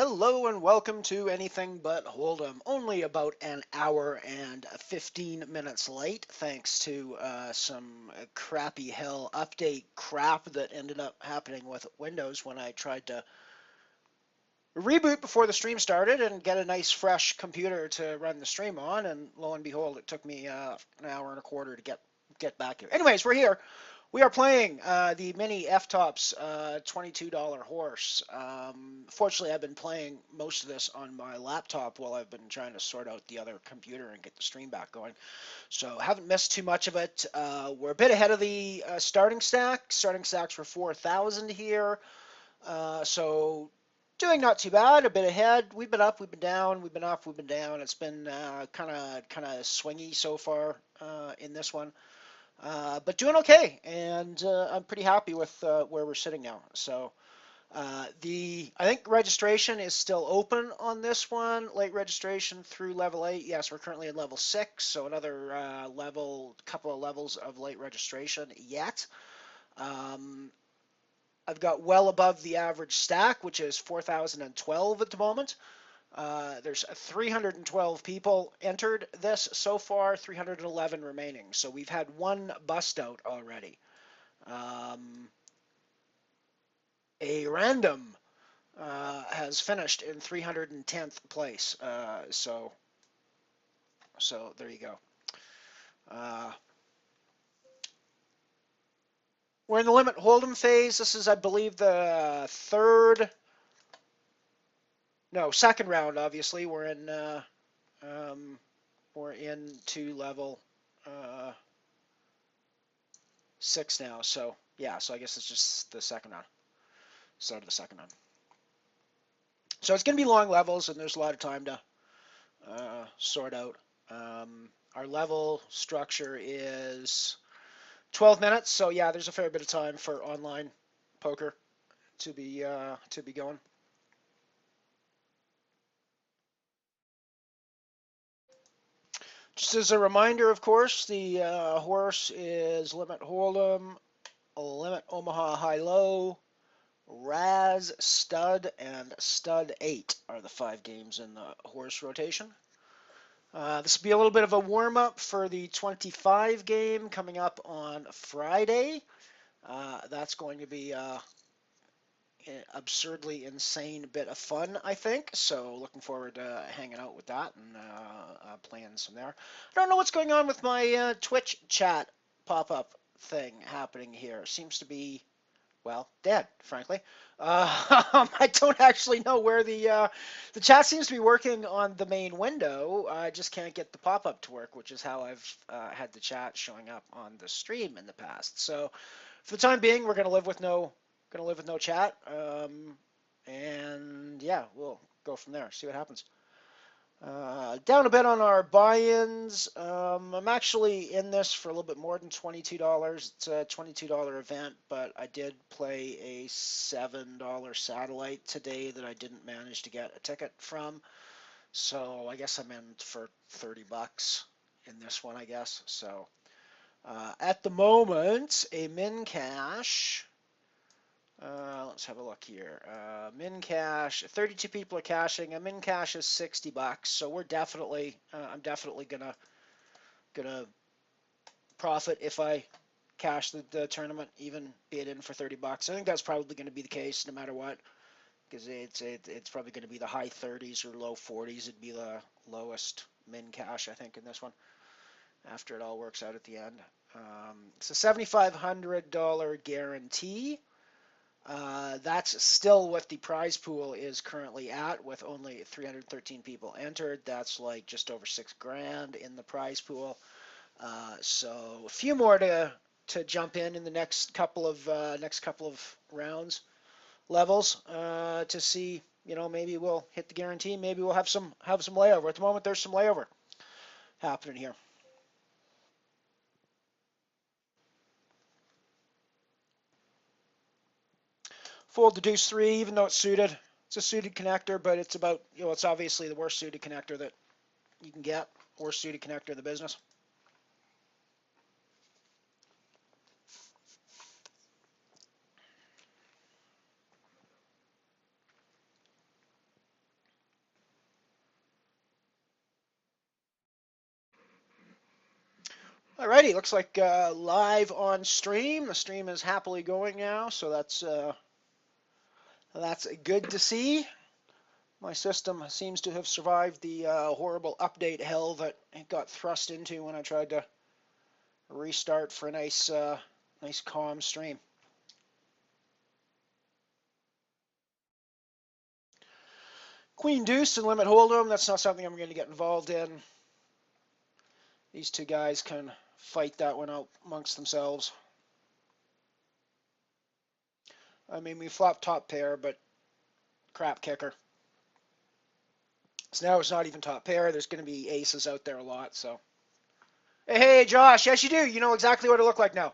Hello and welcome to Anything But Hold'em. Only about an hour and 15 minutes late, thanks to some crappy hell update crap that ended up happening with Windows when I tried to reboot before the stream started and get a nice fresh computer to run the stream on. And lo and behold, it took me an hour and a quarter to get back here. Anyways, we're here. We are playing the miniFTOPS $22 horse. Fortunately, I've been playing most of this on my laptop while I've been trying to sort out the other computer and get the stream back going. So haven't missed too much of it. We're a bit ahead of the starting stack. Starting stacks were 4,000 here. So doing not too bad, a bit ahead. We've been up, we've been down, we've been up, we've been down. It's been kind of swingy so far in this one. But doing okay, and I'm pretty happy with where we're sitting now. So I think registration is still open on this one. Late registration through level 8. Yes, we're currently at level 6, so another couple of levels of late registration yet. I've got well above the average stack, which is 4,012 at the moment. There's 312 people entered this so far, 311 remaining. So we've had one bust out already. A random has finished in 310th place. So there you go. We're in the limit hold'em phase. This is, I believe, the second round. Obviously, we're into level 6 now. So yeah, so I guess it's just the second round. Start of the second round. So it's going to be long levels, and there's a lot of time to sort out. Our level structure is 12 minutes, so yeah, there's a fair bit of time for online poker to be going. Just as a reminder, of course, the horse is limit hold'em, limit Omaha high-low, Raz, Stud, and Stud 8 are the 5 games in the horse rotation. This will be a little bit of a warm-up for the 25 game coming up on Friday. That's going to be an absurdly insane bit of fun, I think. So looking forward to hanging out with that and playing some there. I don't know what's going on with my Twitch chat pop-up thing happening here. Seems to be, well, dead, frankly. I don't actually know where the chat seems to be working on the main window. I just can't get the pop-up to work, which is how I've had the chat showing up on the stream in the past. So for the time being, we're gonna live with no chat, and yeah, we'll go from there. See what happens. Down a bit on our buy-ins. I'm actually in this for a little bit more than $22. It's a $22 event, but I did play a $7 satellite today that I didn't manage to get a ticket from. So I guess I'm in for 30 bucks in this one, I guess. So at the moment, a min cash. Let's have a look here. Min cash, 32 people are cashing. A min cash is 60 bucks. So we're definitely, I'm definitely gonna profit if I cash the tournament, even be it in for 30 bucks. I think that's probably going to be the case no matter what, because it's probably going to be the high 30s or low 40s. It'd be the lowest min cash, I think, in this one after it all works out at the end. It's a $7,500 guarantee. That's still what the prize pool is currently at, with only 313 people entered. That's like just over $6,000 in the prize pool. So a few more to jump in the next couple of rounds levels to see. Maybe we'll hit the guarantee. Maybe we'll have some layover. At the moment, there's some layover happening here. Fold the deuce 3, even though it's suited. It's a suited connector, but it's about, it's obviously the worst suited connector that you can get. Worst suited connector in the business. Alrighty, looks like live on stream. The stream is happily going now, so that's good to see. My system seems to have survived the horrible update hell that it got thrust into when I tried to restart for a nice calm stream. Queen Deuce and Limit Hold'em, that's not something I'm going to get involved in. These two guys can fight that one out amongst themselves. I mean, we flopped top pair, but crap kicker. So now it's not even top pair. There's going to be aces out there a lot, so. Hey, Josh, yes you do. You know exactly what I look like now.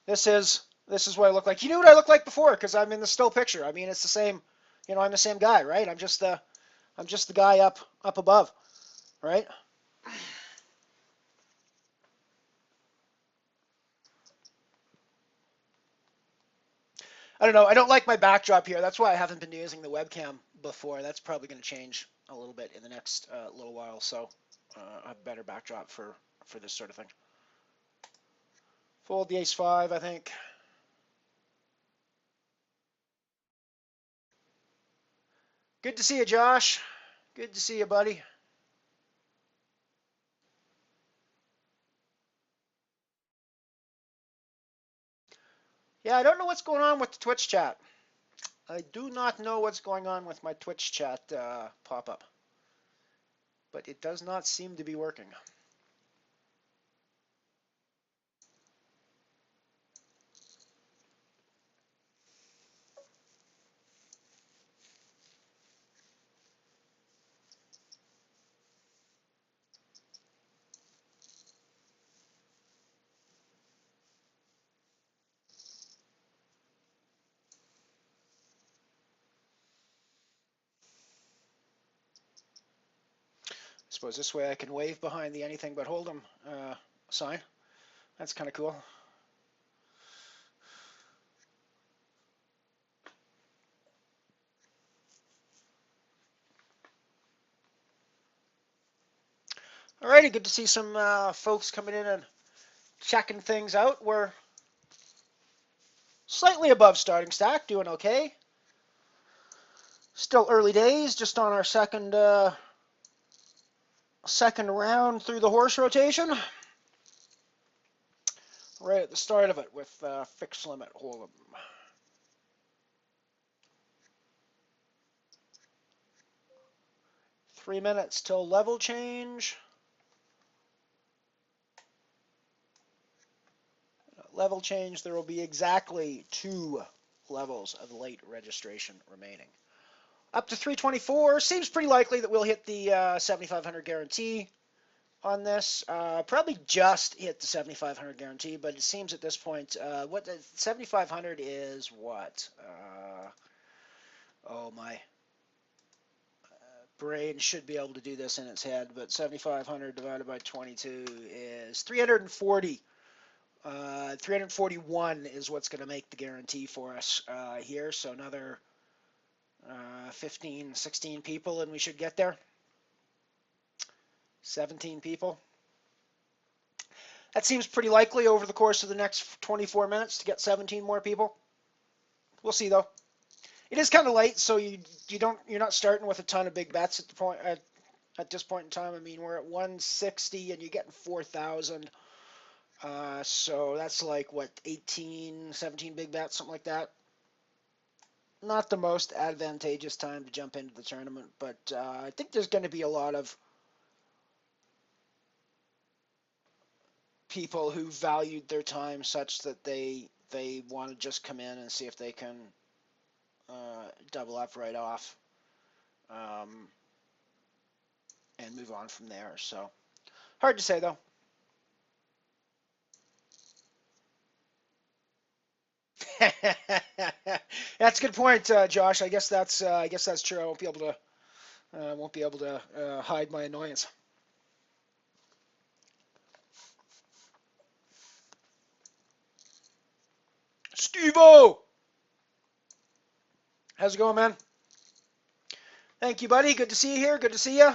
This is what I look like. You knew what I looked like before because I'm in the still picture. I mean, it's the same, I'm the same guy, right? I'm just the guy up above, right? I don't know. I don't like my backdrop here. That's why I haven't been using the webcam before. That's probably going to change a little bit in the next little while. So a better backdrop for this sort of thing. Fold the ace-5, I think. Good to see you, Josh. Good to see you, buddy. Yeah, I don't know what's going on with the Twitch chat. I do not know what's going on with my Twitch chat pop-up. But it does not seem to be working. I suppose this way I can wave behind the anything but Hold'em sign. That's kind of cool. Alrighty, good to see some folks coming in and checking things out. We're slightly above starting stack, doing okay. Still early days, just on our second round through the horse rotation. Right at the start of it with fixed limit Hold'em. Three minutes till level change. Level change, there will be exactly 2 levels of late registration remaining. Up to 324, seems pretty likely that we'll hit the 7,500 guarantee on this. Probably just hit the 7,500 guarantee, but it seems at this point, what 7,500 is what? Oh my brain should be able to do this in its head, but 7,500 divided by 22 is 340. 341 is what's going to make the guarantee for us here. So another 15, 16 people and we should get there. 17 people. That seems pretty likely over the course of the next 24 minutes to get 17 more people. We'll see though. It is kind of late, so you're not starting with a ton of big bets at this point in time. I mean, we're at 160 and you're getting 4,000. So that's like, what, 18, 17 big bets, something like that. Not the most advantageous time to jump into the tournament, but I think there's going to be a lot of people who valued their time such that they want to just come in and see if they can double up right off and move on from there. So hard to say though. That's a good point, Josh. I guess that's true. I won't be able to hide my annoyance. Steve-O! How's it going, man? Thank you, buddy. Good to see you here. Good to see you.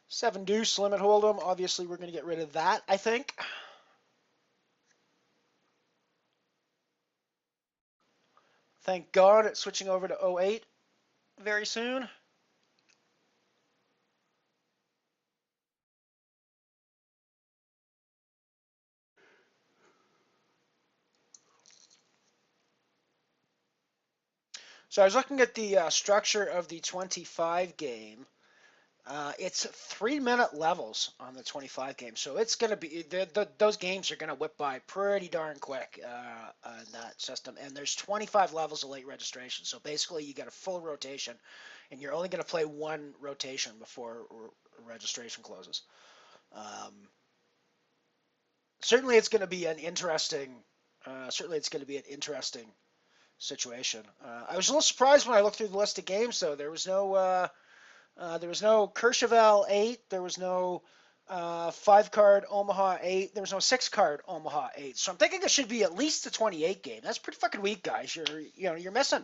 Seven deuce limit hold'em. Obviously, we're going to get rid of that, I think. Thank God it's switching over to 08 very soon. So I was looking at the structure of the 25 game. It's 3-minute levels on the 25 game, so it's going to be those games are going to whip by pretty darn quick on that system. And there's 25 levels of late registration, so basically you get a full rotation, and you're only going to play one rotation before registration closes. Um, certainly, it's going to be an interesting. Certainly, it's going to be an interesting situation. I was a little surprised when I looked through the list of games, though. There was no Courchevel 8. There was no 5-card Omaha 8. There was no 6-card Omaha 8. So I'm thinking it should be at least the 28 game. That's pretty fucking weak, guys. You're missing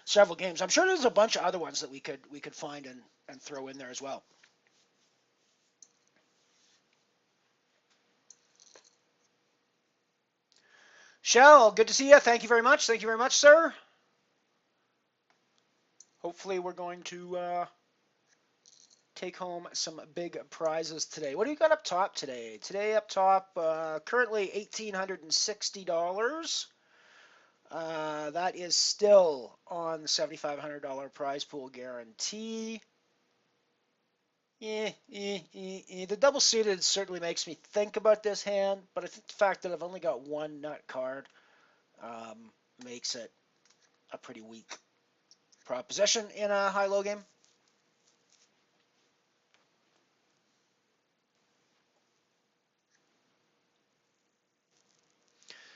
several games. I'm sure there's a bunch of other ones that we could find and throw in there as well. Shell, good to see you. Thank you very much. Thank you very much, sir. Hopefully we're going to take home some big prizes today. What do you got up top today? Today up top, currently $1,860. That is still on the $7,500 prize pool guarantee. The double suited certainly makes me think about this hand, but I think the fact that I've only got one nut card makes it a pretty weak proposition in a high-low game.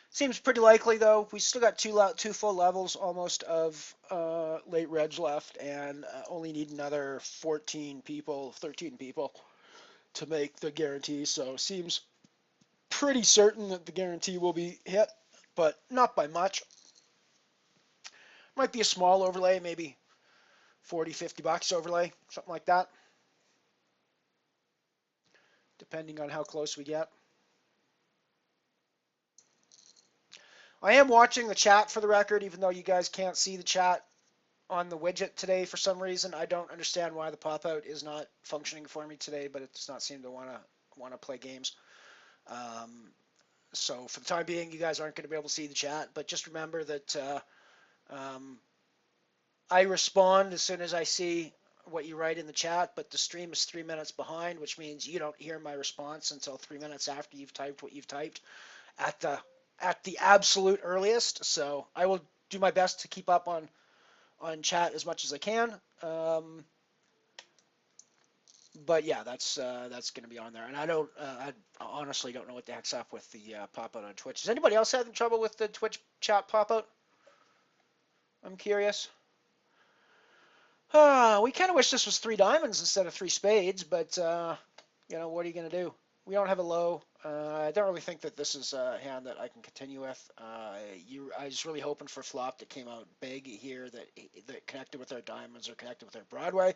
Seems pretty likely, though. We still got two full levels almost of late reg left, and only need another 13 people to make the guarantee. So seems pretty certain that the guarantee will be hit, but not by much. Might be a small overlay, maybe 40, 50 bucks overlay, something like that, depending on how close we get. I am watching the chat for the record, even though you guys can't see the chat on the widget today for some reason. I don't understand why the pop-out is not functioning for me today, but it does not seem to want to play games. So for the time being, you guys aren't going to be able to see the chat, but just remember that I respond as soon as I see what you write in the chat, but the stream is 3 minutes behind, which means you don't hear my response until 3 minutes after you've typed what you've typed at the absolute earliest. So I will do my best to keep up on chat as much as I can. But yeah, that's going to be on there. And I honestly don't know what the heck's up with the pop-out on Twitch. Is anybody else having trouble with the Twitch chat pop-out? I'm curious. We kind of wish this was 3 diamonds instead of 3 spades, but what are you going to do? We don't have a low. I don't really think that this is a hand that I can continue with. I was really hoping for a flop that came out big here that connected with our diamonds or connected with our Broadway.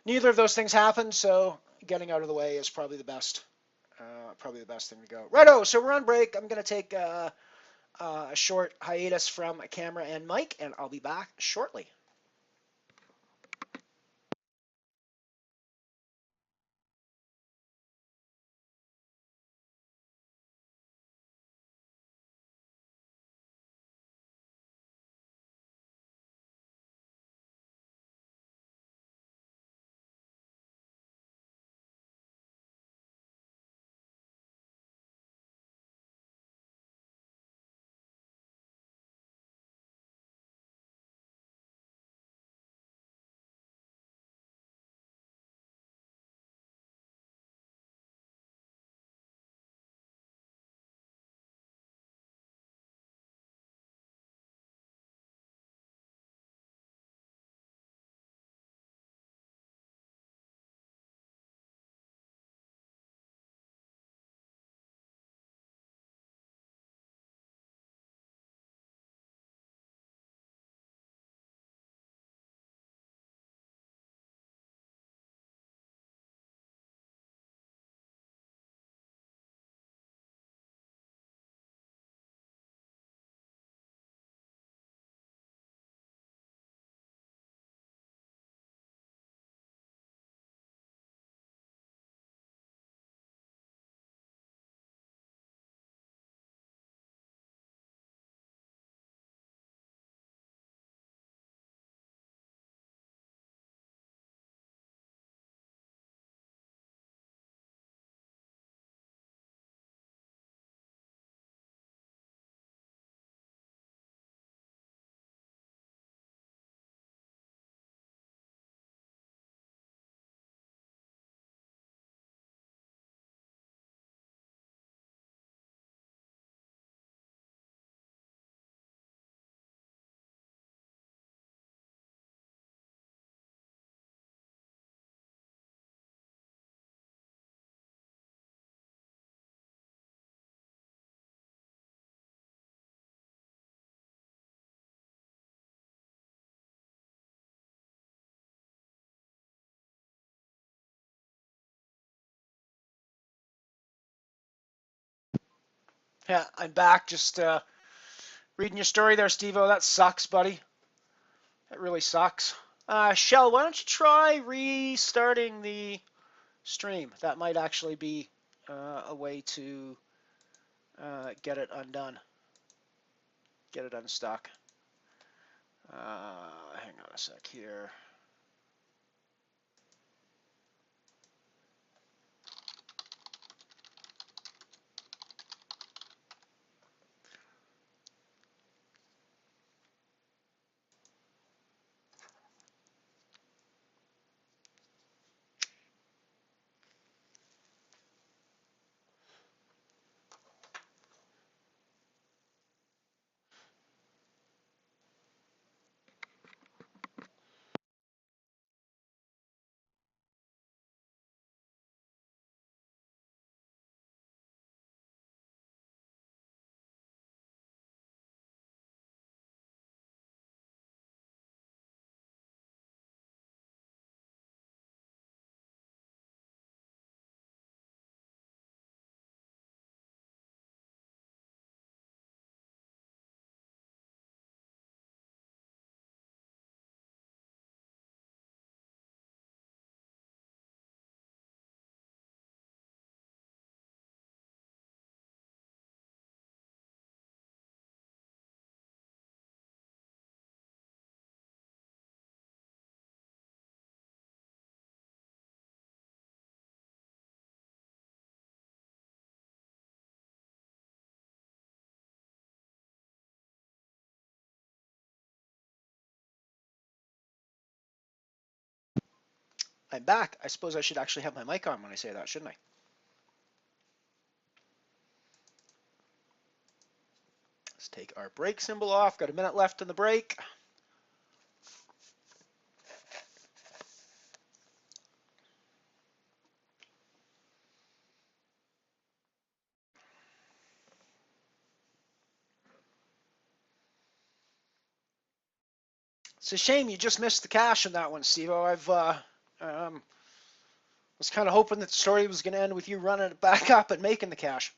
Neither of those things happened, so getting out of the way is probably the best thing to go. Righto, so we're on break. I'm going to take a short hiatus from camera and mic, and I'll be back shortly. Yeah, I'm back. Just reading your story there, Steve-O. That sucks, buddy. That really sucks. Shell, why don't you try restarting the stream? That might actually be a way to get it undone, get it unstuck. Hang on a sec here. I'm back. I suppose I should actually have my mic on when I say that, shouldn't I? Let's take our break symbol off. Got a minute left in the break. It's a shame you just missed the cash in that one, Steve-O. I've was kind of hoping that the story was going to end with you running it back up and making the cash.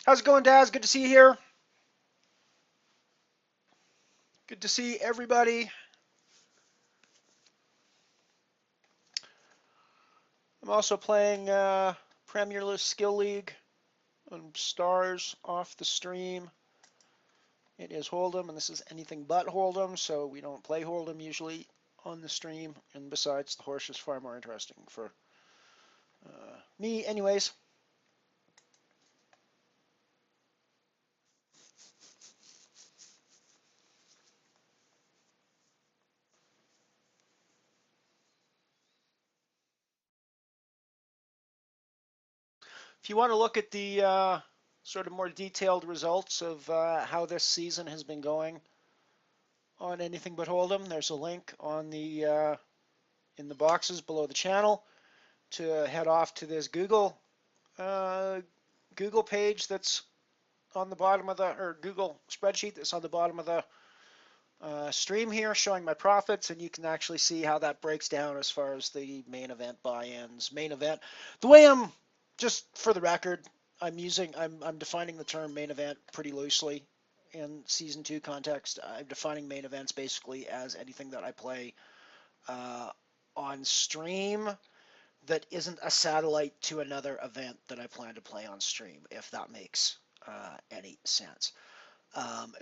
How's it going, Daz? Good to see you here. Good to see everybody. I'm also playing Premier List Skill League on Stars off the stream. It is HoldEm, and this is anything but HoldEm, so we don't play HoldEm usually on the stream. And besides, the horse is far more interesting for me anyways. If you want to look at the sort of more detailed results of how this season has been going on anything but HoldEm, there's a link on the in the boxes below the channel to head off to this Google page that's on the bottom of the, or Google spreadsheet that's on the bottom of the stream here, showing my profits, and you can actually see how that breaks down as far as the main event buy-ins. Main event, the way I'm, just for the record, I'm defining the term main event pretty loosely in season 2 context. I'm defining main events basically as anything that I play on stream that isn't a satellite to another event that I plan to play on stream, if that makes any sense.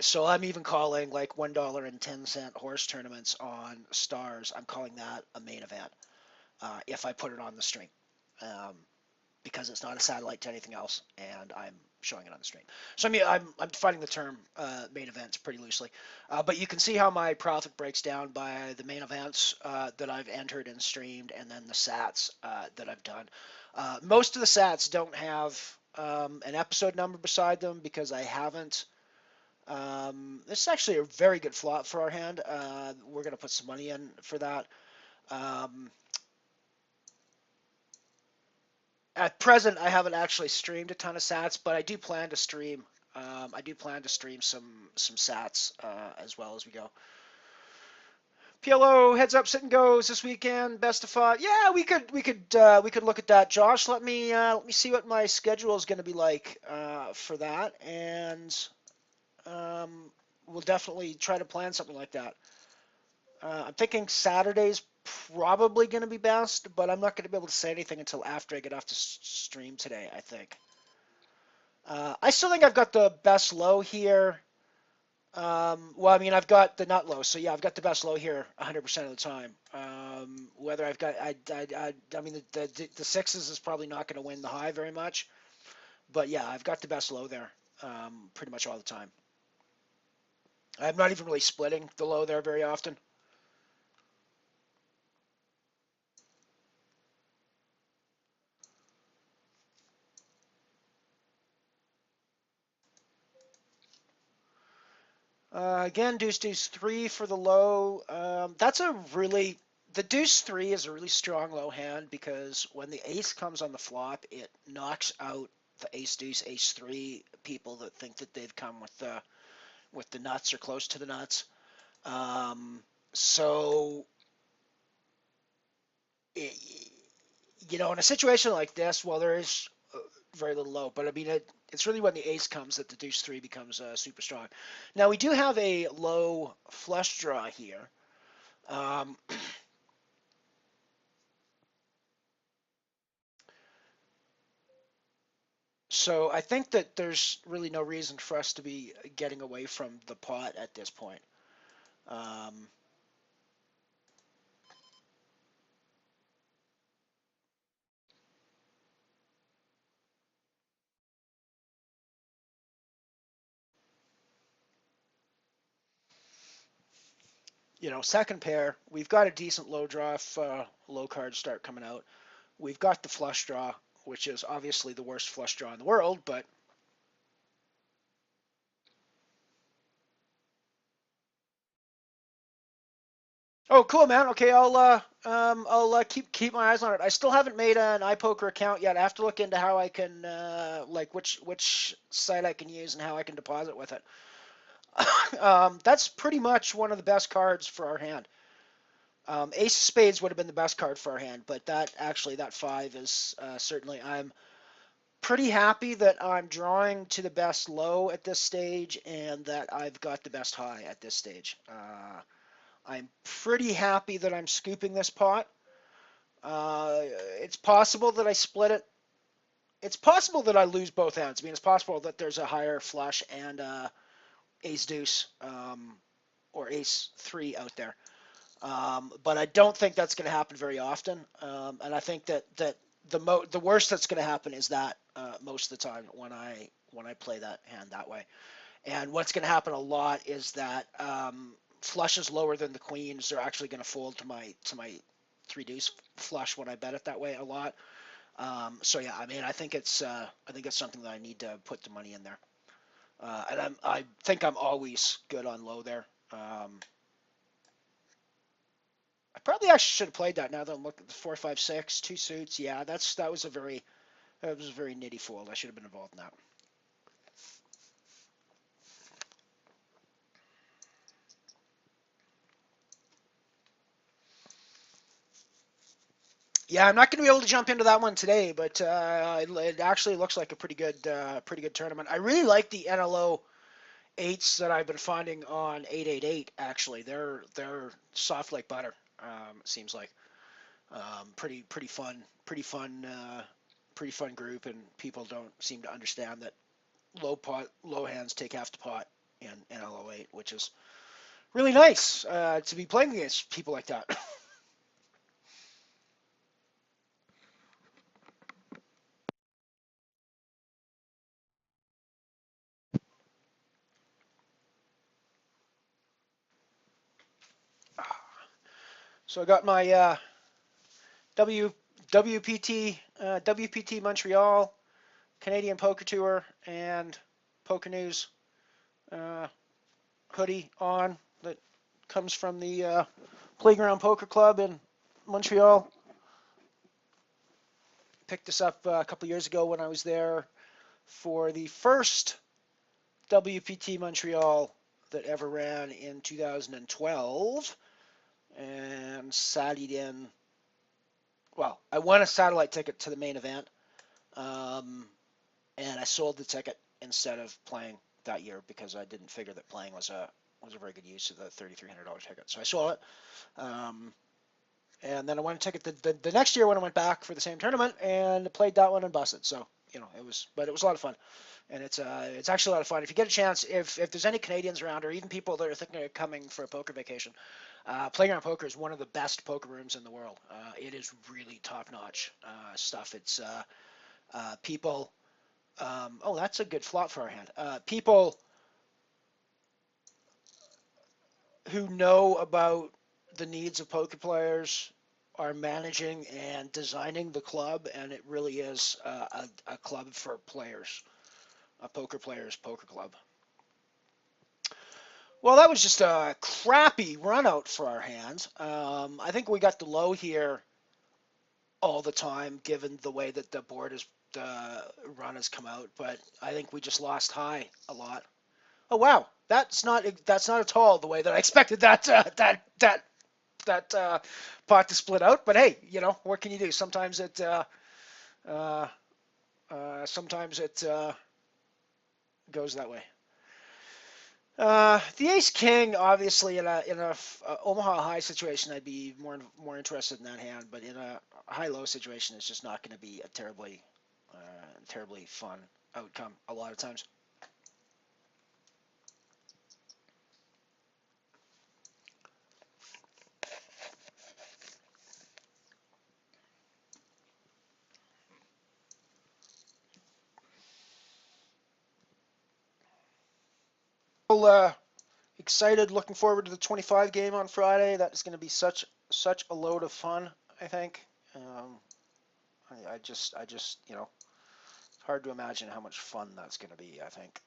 So I'm even calling like $1.10 horse tournaments on Stars. I'm calling that a main event if I put it on the stream, because it's not a satellite to anything else, and I'm showing it on the stream. So I mean, I'm defining the term main events pretty loosely, but you can see how my profit breaks down by the main events that I've entered and streamed, and then the sats that I've done. Most of the sats don't have an episode number beside them because I haven't. This is actually a very good flop for our hand. We're going to put some money in for that. At present, I haven't actually streamed a ton of sats, but I do plan to stream. I do plan to stream some sats as well as we go. PLO heads up, sit and goes this weekend. Best of five. Yeah, we could look at that. Josh, let me see what my schedule is going to be like for that, and um, we'll definitely try to plan something like that. I'm thinking Saturday's probably going to be best, but I'm not going to be able to say anything until after I get off the stream today, I think. I still think I've got the best low here. Well, I mean, I've got the nut low, so yeah, I've got the best low here 100% of the time. Whether I've got, I mean, the sixes is probably not going to win the high very much, but yeah, I've got the best low there pretty much all the time. I'm not even really splitting the low there very often. Again, deuce three for the low. That's a really the deuce three is a really strong low hand because when the ace comes on the flop, it knocks out the ace three people that think that they've come with the nuts or close to the nuts. So it, in a situation like this, well, there is very little low, but I mean it's really when the ace comes that the deuce three becomes super strong. Now we do have a low flush draw here. Um, so I think that there's really no reason for us to be getting away from the pot at this point. Um, Second pair, we've got a decent low draw if low cards start coming out. We've got the flush draw, which is obviously the worst flush draw in the world, but oh, cool, man. Okay, I'll keep my eyes on it. I still haven't made an iPoker account yet. I have to look into how I can like which site I can use and how I can deposit with it. That's pretty much one of the best cards for our hand. Ace of Spades would have been the best card for our hand, but that five is certainly. I'm pretty happy that I'm drawing to the best low at this stage and that I've got the best high at this stage. I'm pretty happy that I'm scooping this pot. It's possible that I split it. It's possible that I lose both ends. I mean, it's possible that there's a higher flush and ace deuce or ace three out there. But I don't think that's going to happen very often. And I think that the worst that's going to happen is that most of the time when I play that hand that way. And what's going to happen a lot is that flushes lower than the queens are actually going to fold to my three deuce flush when I bet it that way a lot. So yeah, I mean, I think it's something that I need to put the money in there. And I think I'm always good on low there. I probably actually should have played that now that I'm looking at the 4-5-6, two suits. Yeah, that was a very nitty fold. I should have been involved in that. Yeah, I'm not going to be able to jump into that one today, but it actually looks like a pretty good tournament. I really like the NLO eights that I've been finding on 888. Actually, they're soft like butter. It seems like pretty fun group, and people don't seem to understand that low hands take half the pot in NLO8, which is really nice to be playing against people like that. So I got my W WPT Montreal Canadian Poker Tour and Poker News uh, hoodie on that comes from the Playground Poker Club in Montreal. Picked this up a couple years ago when I was there for the first WPT Montreal that ever ran in 2012. and sat it in. Well, I won a satellite ticket to the main event, and I sold the ticket instead of playing that year because I didn't figure that playing was a very good use of the $3,300 ticket. So I sold it. And then I won a ticket the next year when I went back for the same tournament and played that one and busted. So but it was a lot of fun, and it's actually a lot of fun. If you get a chance, if there's any Canadians around or even people that are thinking of coming for a poker vacation, Playground Poker is one of the best poker rooms in the world. It is really top-notch stuff. It's people. Oh, that's a good flop for our hand. People who know about the needs of poker players are managing and designing the club, and it really is a club for players, a poker players poker club. Well, that was just a crappy run out for our hands. I think we got the low here all the time, given the way that the board is the run has come out. But I think we just lost high a lot. Oh wow, that's not at all the way that I expected that pot to split out. But hey, what can you do? Uh, sometimes it goes that way. The Ace King, obviously, in a Omaha high situation, I'd be more interested in that hand. But in a high low situation, it's just not going to be a terribly fun outcome a lot of times. Well, excited, looking forward to the 25 game on Friday. That is going to be such a load of fun, I think. It's hard to imagine how much fun that's going to be, I think.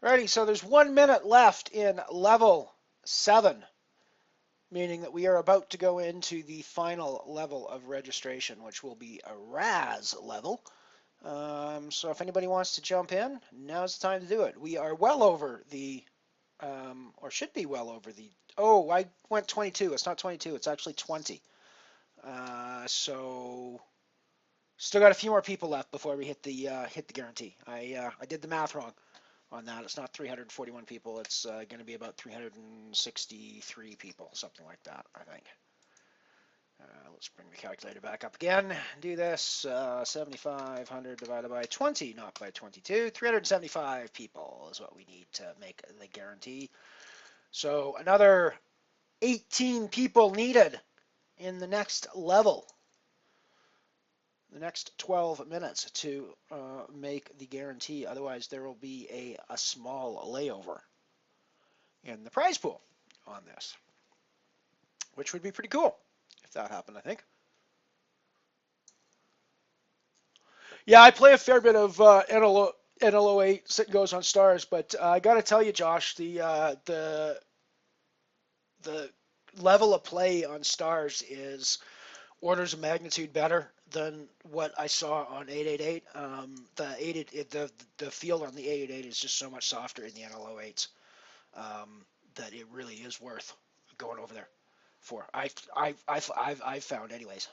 Alrighty, so there's 1 minute left in level 7, meaning that we are about to go into the final level of registration, which will be a RAS level. So if anybody wants to jump in, now's the time to do it. We are well over the, or should be well over the, oh, I went 22. It's not 22, it's actually 20. So still got a few more people left before we hit the guarantee. I did the math wrong on that. It's not 341 people. It's going to be about 363 people, something like that, I think. Let's bring the calculator back up again. Do this. 7,500 divided by 20, not by 22. 375 people is what we need to make the guarantee. So another 18 people needed in the next level. The next 12 minutes to make the guarantee. Otherwise, there will be a small layover in the prize pool on this, which would be pretty cool if that happened, I think. Yeah, I play a fair bit of NLO8 sit and goes on stars, but I got to tell you, Josh, the level of play on stars is orders of magnitude better than what I saw on 888. The field on the 888 is just so much softer in the NLO8s that it really is worth going over there for. I've found anyways.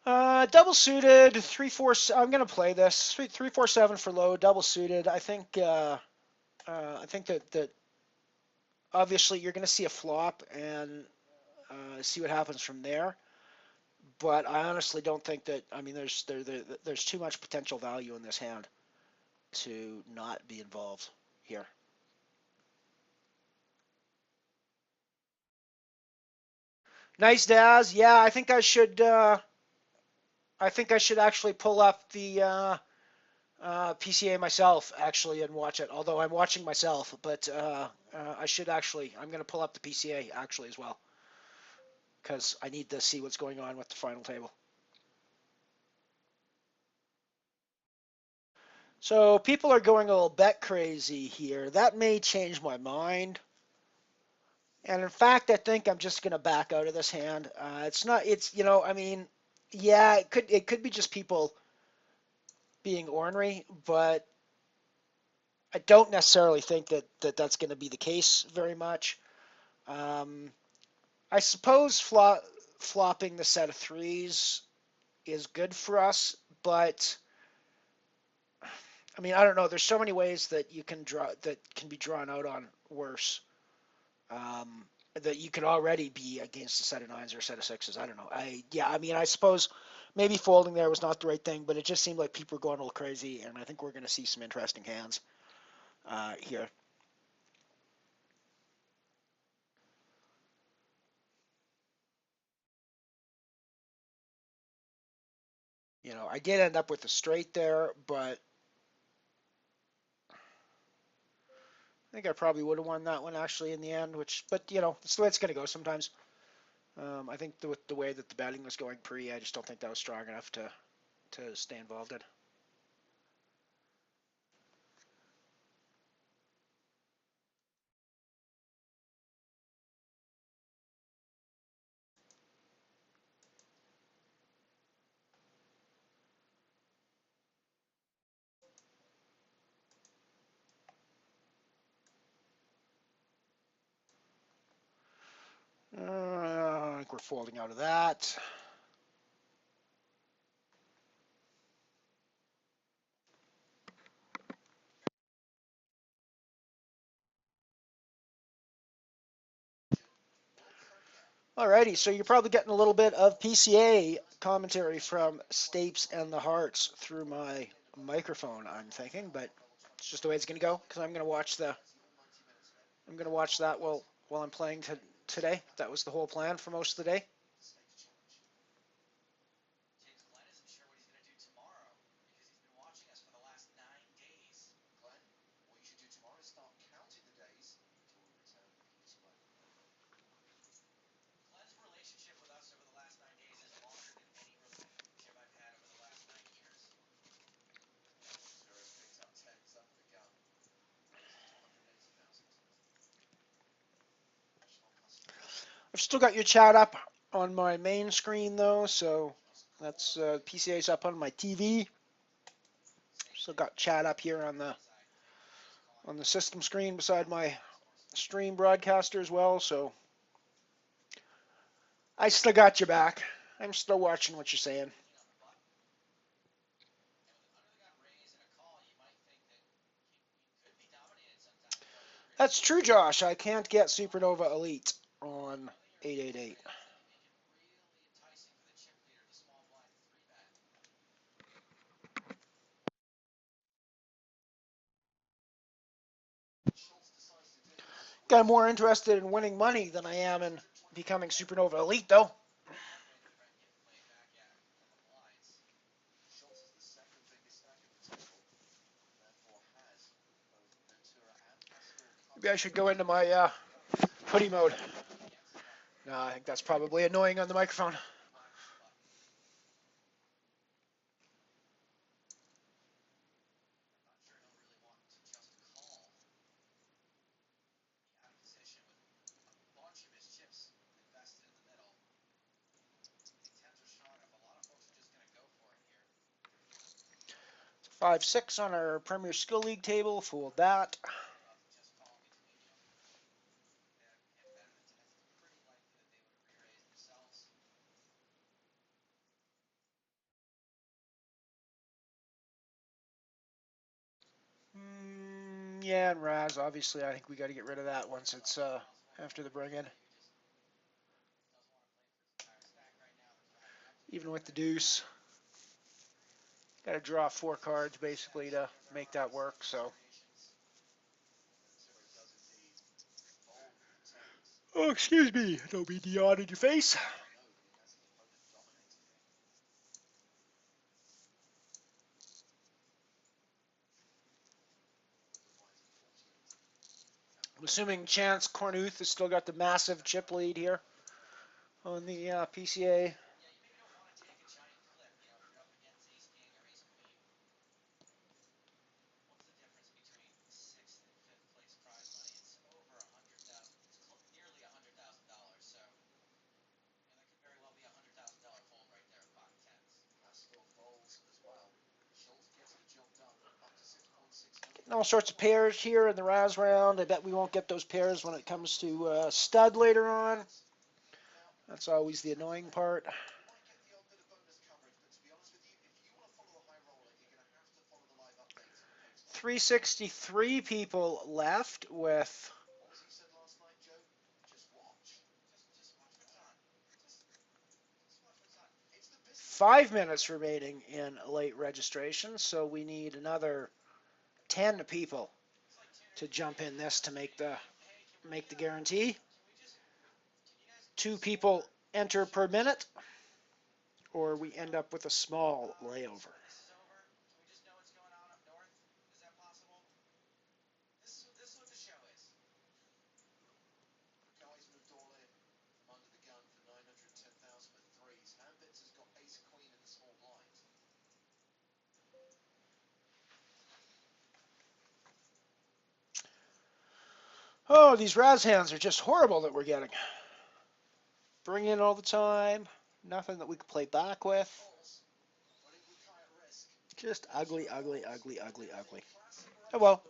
Double suited, 3-4. I'm gonna play this 3-4-7 for low, double suited. I think that obviously you're gonna see a flop and see what happens from there. But I honestly don't think that. I mean, there's too much potential value in this hand to not be involved here. Nice, Daz. Yeah, I think I should. I think I should actually pull up the PCA myself actually and watch it. Although I'm watching myself, but I should actually. I'm going to pull up the PCA actually as well because I need to see what's going on with the final table. So people are going a little bet crazy here. That may change my mind. And in fact, I think I'm just going to back out of this hand. It's not. It's I mean, yeah, it could be just people being ornery, but I don't necessarily think that's going to be the case very much. Um, I suppose flopping the set of threes is good for us, but I mean, I don't know. There's so many ways that you can draw that can be drawn out on worse. That you could already be against a set of nines or a set of sixes. I don't know. I mean, I suppose maybe folding there was not the right thing, but it just seemed like people were going a little crazy, and I think we're going to see some interesting hands here. I did end up with a straight there, but I think I probably would have won that one actually in the end. But it's the way it's going to go sometimes. I think with the way that the betting was going pre, I just don't think that was strong enough to stay involved in. I think we're folding out of that. Alrighty, so you're probably getting a little bit of PCA commentary from Stapes and the Hearts through my microphone, I'm thinking, but it's just the way it's going to go because I'm going to watch that while I'm playing today. That was the whole plan for most of the day. I've still got your chat up on my main screen though, so that's PCA's up on my TV. Still got chat up here on the system screen beside my stream broadcaster as well, so I still got your back. I'm still watching what you're saying. That's true, Josh. I can't get Supernova Elite on 888. I'm more interested in winning money than I am in becoming Supernova Elite, though. Maybe I should go into my hoodie mode. No, I think that's probably annoying on the microphone. So 5-6 on our Premier Skill League table. Fooled that. Yeah, and Raz, obviously, I think we got to get rid of that once it's after the bring in. Even with the deuce. Got to draw 4 cards basically to make that work, so. Oh, excuse me. Don't be the odd in your face. I'm assuming Chance Cornuth has still got the massive chip lead here on the PCA. all sorts of pairs here in the Raz round. I bet we won't get those pairs when it comes to stud later on. That's always the annoying part. 363 people left with 5 minutes remaining in late registration, so we need another 10 people to jump in this to make the guarantee. 2 people enter per minute, or we end up with a small layover. Oh, these Raz hands are just horrible that we're getting. Bring in all the time. Nothing that we can play back with. Just ugly, ugly, ugly, ugly, ugly. Oh well,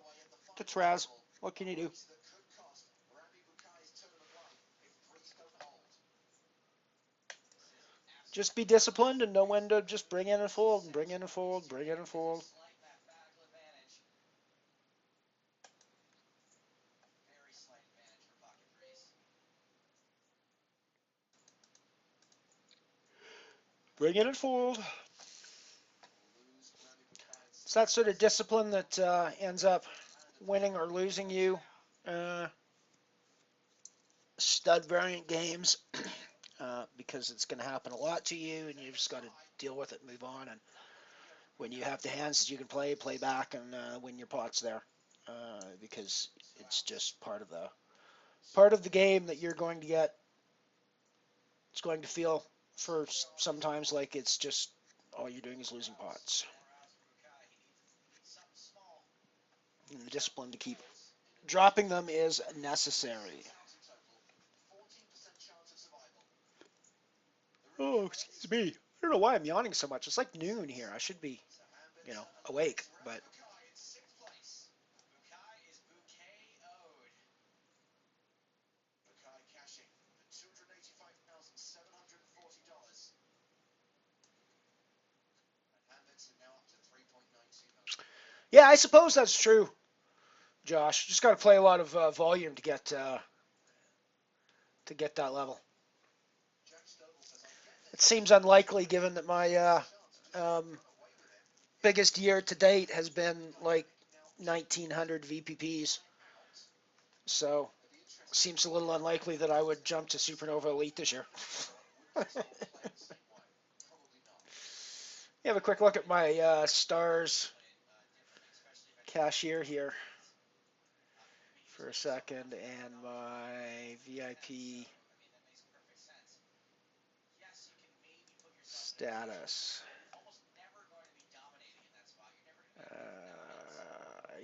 that's Raz. What can you do? Just be disciplined and know when to just bring in and fold and bring in and fold, bring in and fold. Bring in and fold. It's that sort of discipline that ends up winning or losing you stud variant games because it's going to happen a lot to you and you've just got to deal with it and move on. And when you have the hands that you can play, play back and win your pots there because it's just part of the game that you're going to get. It's going to feel for sometimes like it's just all you're doing is losing pots. And the discipline to keep dropping them is necessary. Oh, excuse me. I don't know why I'm yawning so much. It's like noon here. I should be, awake, but yeah, I suppose that's true, Josh. Just got to play a lot of volume to get that level. It seems unlikely given that my biggest year to date has been like 1900 VPPs. So seems a little unlikely that I would jump to Supernova Elite this year. You have a quick look at my stars cashier here for a second and my VIP status.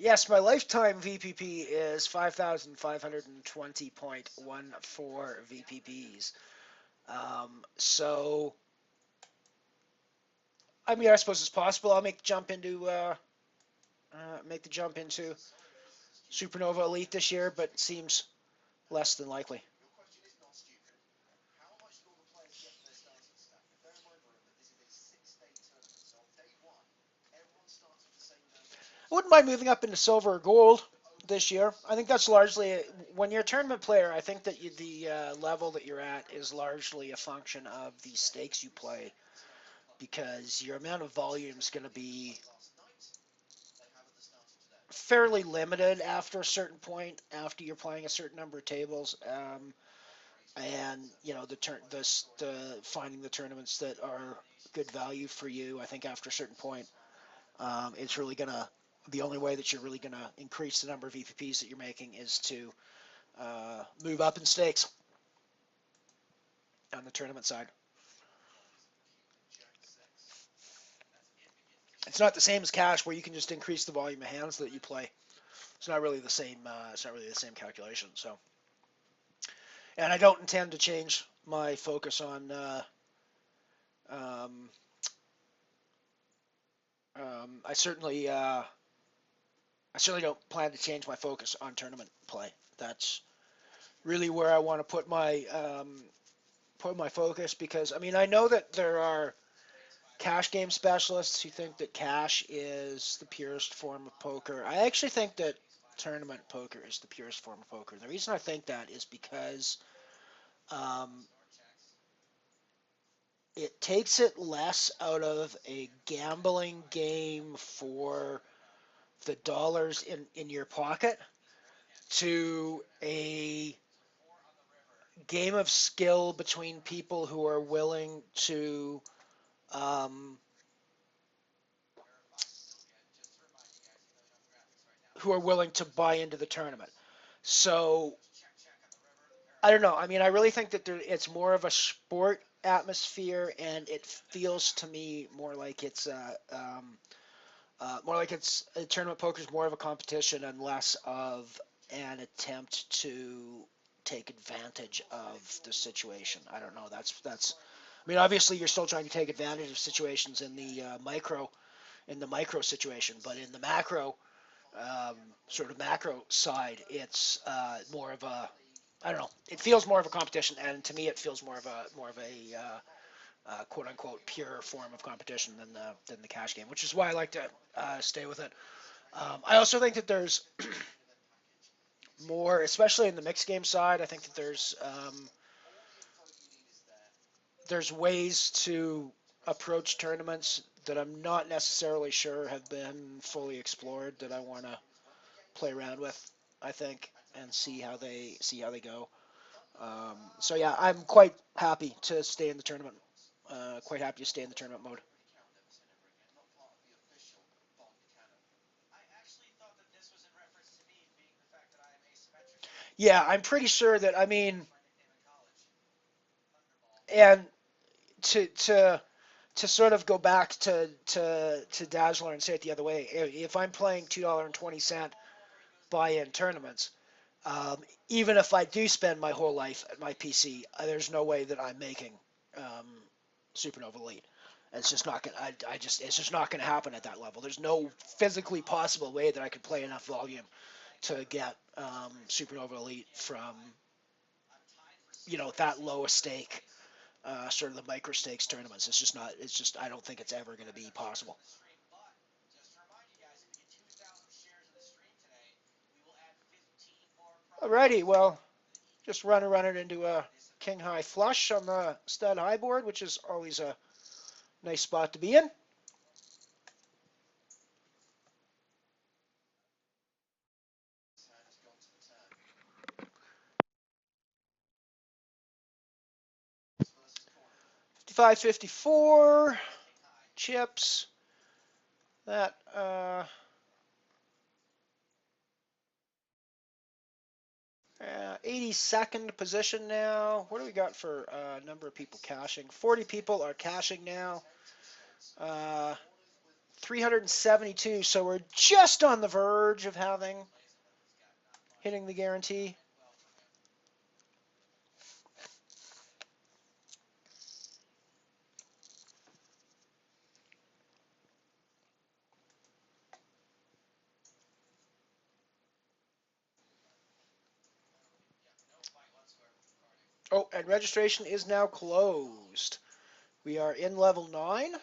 Yes, my lifetime VPP is 5,520.14 VPPs. So, I mean, I suppose it's possible. I'll make the jump into Supernova Elite this year, but it seems less than likely. I wouldn't mind moving up into silver or gold this year. I think that's largely when you're a tournament player. I think that the level that you're at is largely a function of the stakes you play, because your amount of volume is going to be fairly limited after a certain point, after you're playing a certain number of tables, and the finding the tournaments that are good value for you. I think after a certain point, it's really gonna the only way that you're really gonna increase the number of EPPs that you're making is to move up in stakes on the tournament side. It's not the same as cash where you can just increase the volume of hands that you play. It's not really the same. It's not really the same calculation. So, and I don't intend to change my focus on. I certainly certainly don't plan to change my focus on tournament play. That's really where I want to put my focus, because I mean I know that there are cash game specialists who think that cash is the purest form of poker. I actually think that tournament poker is the purest form of poker. The reason I think that is because um, it takes it less out of a gambling game for the dollars in your pocket to a game of skill between people um, who are willing to buy into the tournament. So I don't know. I mean, I really think that it's more of a sport atmosphere, and it feels to me more like it's tournament poker is more of a competition and less of an attempt to take advantage of the situation. I don't know. That's. I mean, obviously, you're still trying to take advantage of situations in the micro situation, but in the macro um, sort of macro side, it's more of a I don't know. It feels more of a competition, and to me, it feels more of a quote unquote pure form of competition than the cash game, which is why I like to stay with it. I also think that there's more, especially in the mixed game side. I think that there's ways to approach tournaments that I'm not necessarily sure have been fully explored that I want to play around with. I think and see how they go. So yeah, I'm quite happy to stay in the tournament. Quite happy to stay in the tournament mode. Yeah, I'm pretty sure that I mean, and to sort of go back to Dazzler and say it the other way. If I'm playing $2.20 buy-in tournaments, even if I do spend my whole life at my PC, there's no way that I'm making um, Supernova Elite. It's just not gonna. It's just not gonna happen at that level. There's no physically possible way that I could play enough volume to get Supernova Elite from that low a stake, sort of the micro stakes tournaments. It's just not. It's just I don't think it's ever going to be possible. Alrighty, well, just run it into a king high flush on the stud high board, which is always a nice spot to be in. 55, 54 chips. That 82nd position now. What do we got for number of people cashing? 40 people are cashing now. Uh, 372. So we're just on the verge of hitting the guarantee. Oh, and registration is now closed. We are in level 9.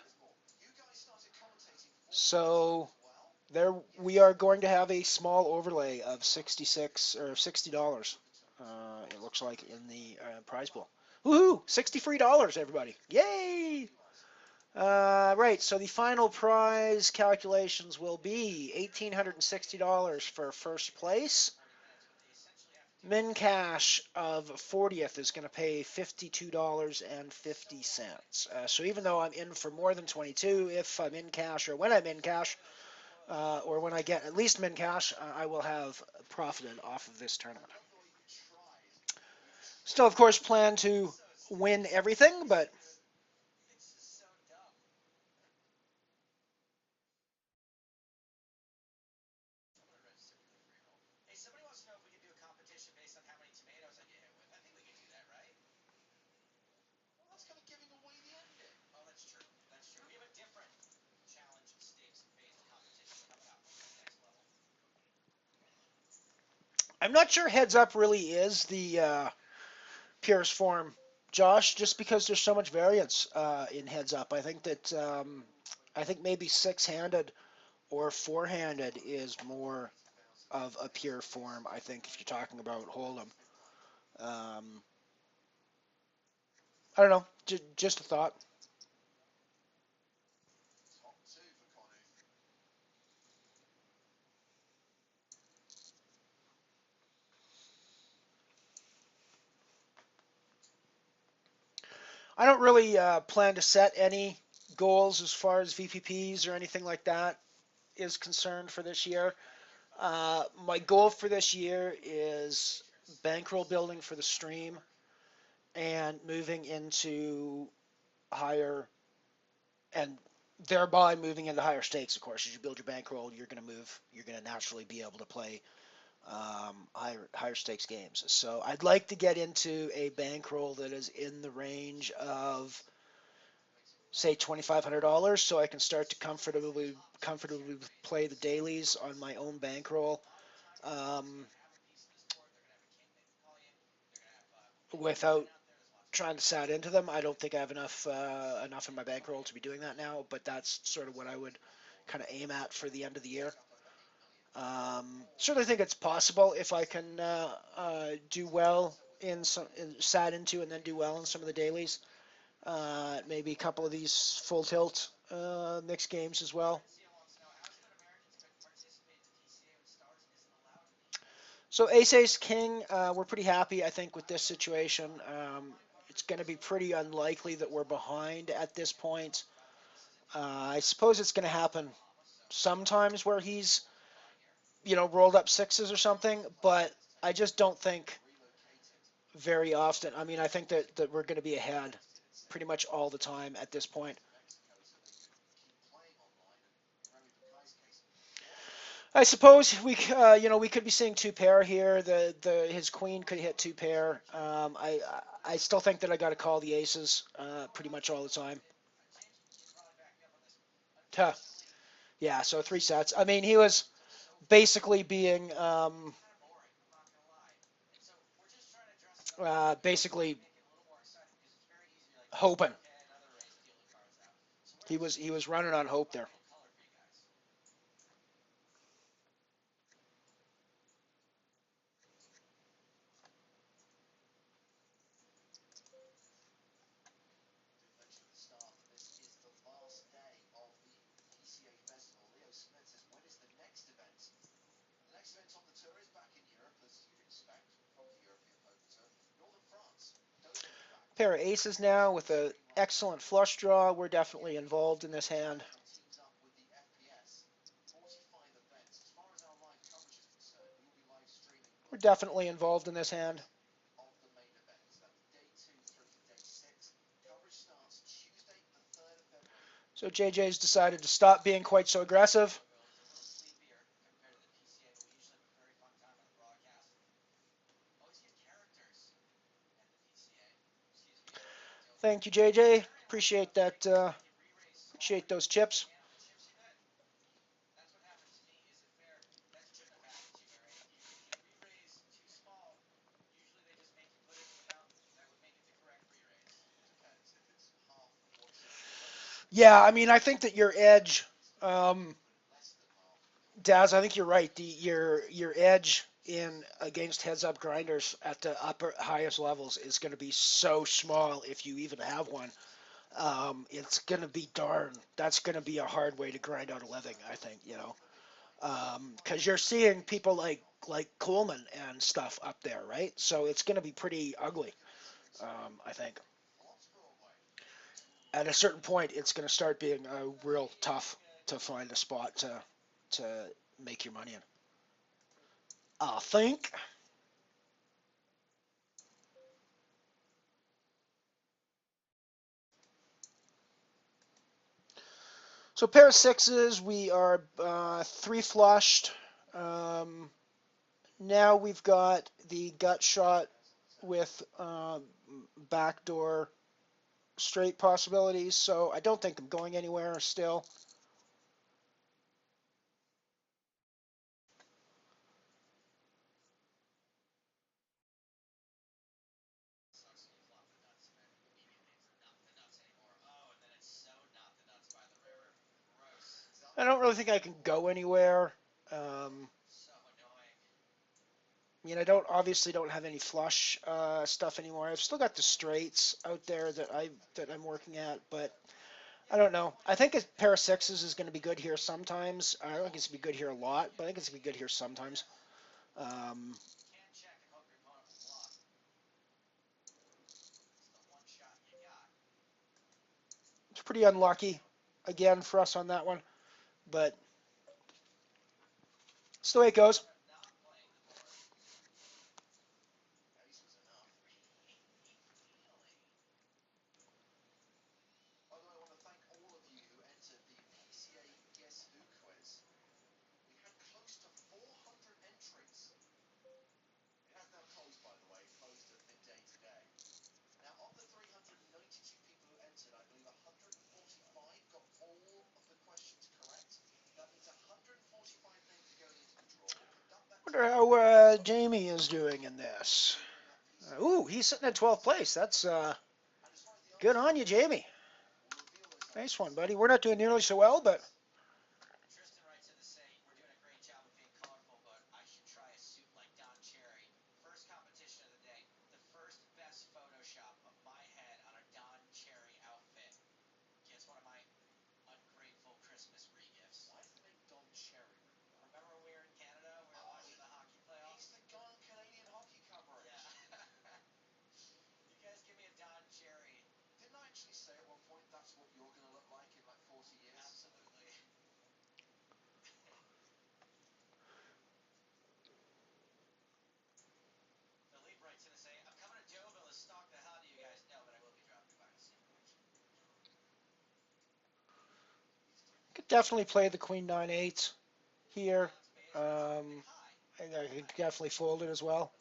So there we are going to have a small overlay of 66 or $60. It looks like in the prize pool. Woohoo! 60 free dollars, everybody! Yay! Right, so the final prize calculations will be $1,860 for first place. Min cash of 40th is going to pay $52.50. So even though I'm in for more than 22, if I'm in cash or when I'm in cash, or when I get at least min cash, I will have profited off of this tournament. Still, of course, plan to win everything, but I'm not sure heads up really is the purest form, Josh, just because there's so much variance in heads up. I think maybe six-handed or four-handed is more of a pure form. I think if you're talking about Hold'em, um, I don't know, just a thought. I don't really plan to set any goals as far as VPPs or anything like that is concerned for this year. My goal for this year is bankroll building for the stream and moving into higher and thereby moving into higher stakes. Of course, as you build your bankroll, you're going to move. You're going to naturally be able to play higher stakes games. So I'd like to get into a bankroll that is in the range of say $2,500, so I can start to comfortably play the dailies on my own bankroll. Um, Without trying to sat into them. I don't think I have enough in my bankroll to be doing that now, but that's sort of what I would kind of aim at for the end of the year. Certainly think it's possible if I can do well sat into and then do well in some of the dailies. Maybe a couple of these full tilt mixed games as well. So Ace King, we're pretty happy, I think, with this situation. It's going to be pretty unlikely that we're behind at this point. I suppose it's going to happen sometimes where he's, rolled up sixes or something, but I just don't think very often. I mean, I think that we're going to be ahead pretty much all the time at this point. I suppose we could be seeing two pair here. His queen could hit two pair. I still think that I got to call the aces pretty much all the time. Huh. Yeah, so three sets. I mean, he was basically being basically hoping. He was running on hope there. Pair of aces now with an excellent flush draw. We're definitely involved in this hand. We're definitely involved in this hand. So JJ's decided to stop being quite so aggressive. Thank you, JJ. Appreciate that. Appreciate those chips. Yeah, I mean, I think that your edge, um, Daz. I think you're right. Your edge in against heads up grinders at the upper highest levels is going to be so small if you even have one. It's going to be darn. That's going to be a hard way to grind out a living. I think because you're seeing people like Coleman and stuff up there, right? So it's going to be pretty ugly. I think at a certain point, it's going to start being real tough to find a spot to make your money in. I think. So pair of sixes, we are three flushed. Um, Now we've got the gut shot with backdoor straight possibilities. So I don't think I'm going anywhere still. I don't really think I can go anywhere. I mean, I don't obviously don't have any flush stuff anymore. I've still got the straights out there that I'm working at, but I don't know. I think a pair of sixes is going to be good here sometimes. I don't think it's going to be good here a lot, but I think it's going to be good here sometimes. Um, it's pretty unlucky again for us on that one, but it's the way it goes. Wonder how Jamie is doing in this. Ooh, he's sitting at 12th place. That's good on you, Jamie. Nice one, buddy. We're not doing nearly so well, but could definitely play the Queen 9-8 here. I could definitely fold it as well.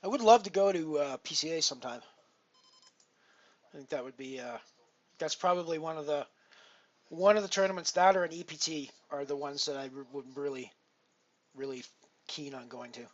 I would love to go to PCA sometime. I think that would be that's probably one of the tournaments that are an EPT are the ones that I would really keen on going to.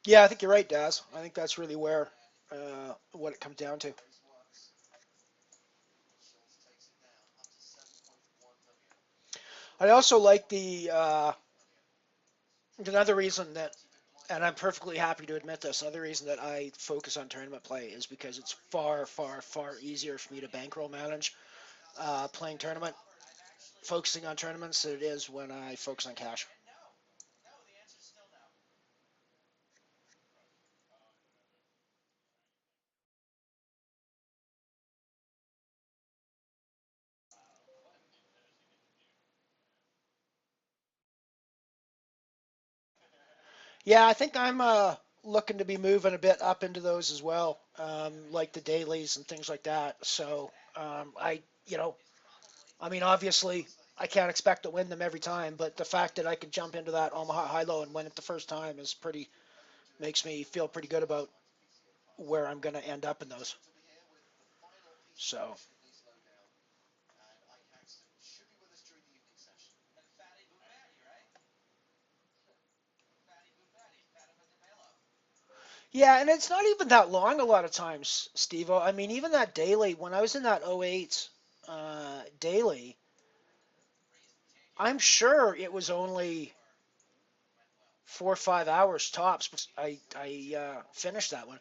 Yeah, I think you're right, Daz. I think that's really where what it comes down to. I also like the another reason that, and I'm perfectly happy to admit this, another reason that I focus on tournament play is because it's far easier for me to bankroll manage playing tournament, focusing on tournaments than it is when I focus on cash. Yeah, I think I'm looking to be moving a bit up into those as well, like the dailies and things like that. So I mean, obviously, I can't expect to win them every time, but the fact that I could jump into that Omaha high low and win it the first time is pretty makes me feel pretty good about where I'm going to end up in those. So yeah, and it's not even that long a lot of times, Steve. I mean, even that daily when I was in that 08 daily, I'm sure it was only 4 or 5 hours tops before I finished that one.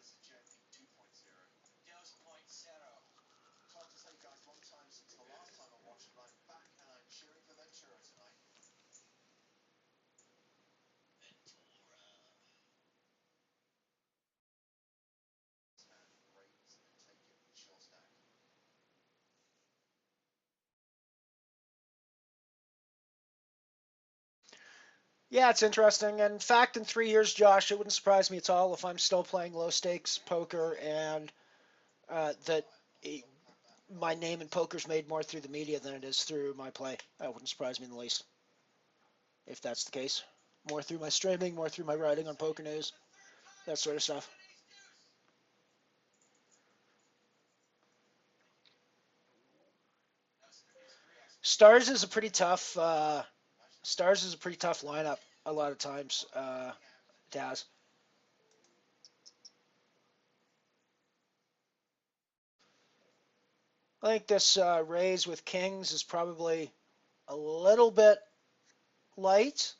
Yeah, it's interesting. In fact, in 3 years, Josh, it wouldn't surprise me at all if I'm still playing low stakes poker and that my name in poker's made more through the media than it is through my play. That wouldn't surprise me in the least if that's the case. More through my streaming, more through my writing on Poker News, that sort of stuff. Stars is a pretty tough. Stars is a pretty tough lineup a lot of times. Daz. I think this raise with kings is probably a little bit light,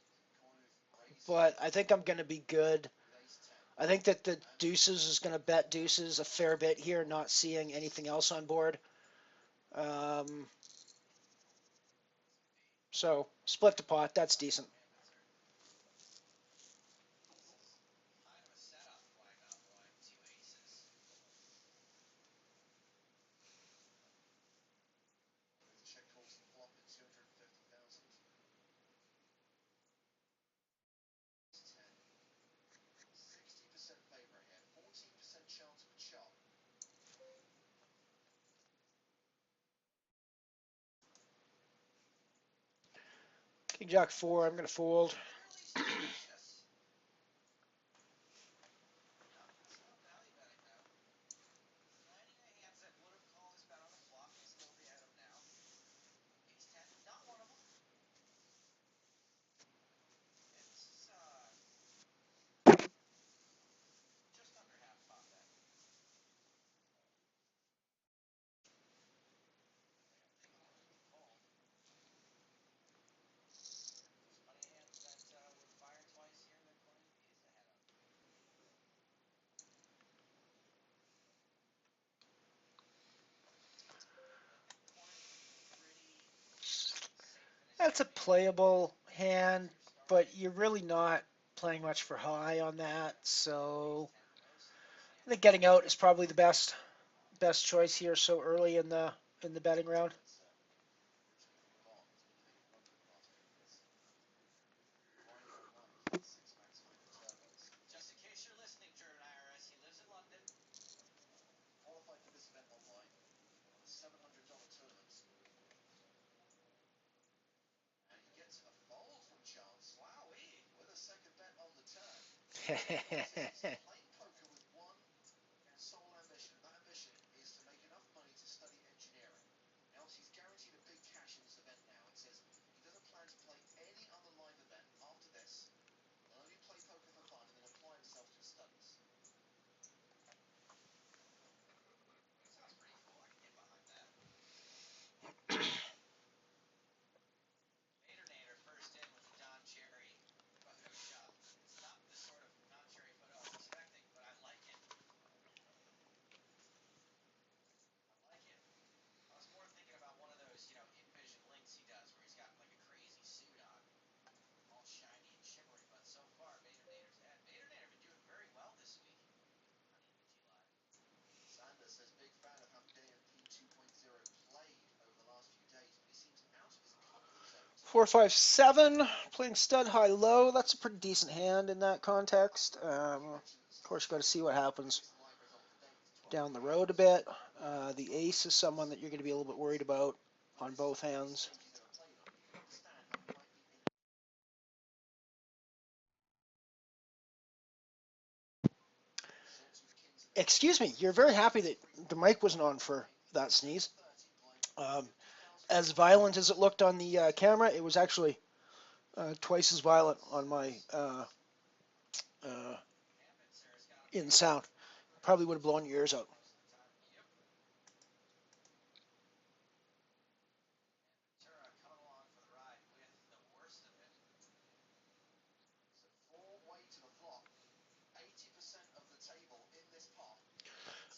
but I think I'm going to be good. I think that the deuces is going to bet deuces a fair bit here, not seeing anything else on board. Um, so split the pot. That's decent. King Jack 4. I'm going to fold. That's a playable hand, but you're really not playing much for high on that. So I think getting out is probably the best choice here so early in the betting round. Four, five, seven, playing stud high low. That's a pretty decent hand in that context. Of course, got to see what happens down the road a bit. The ace is someone that you're going to be a little bit worried about on both hands. Excuse me, you're very happy that the mic wasn't on for that sneeze. Um, as violent as it looked on the camera, it was actually twice as violent on my uh, in sound. Probably would have blown your ears out.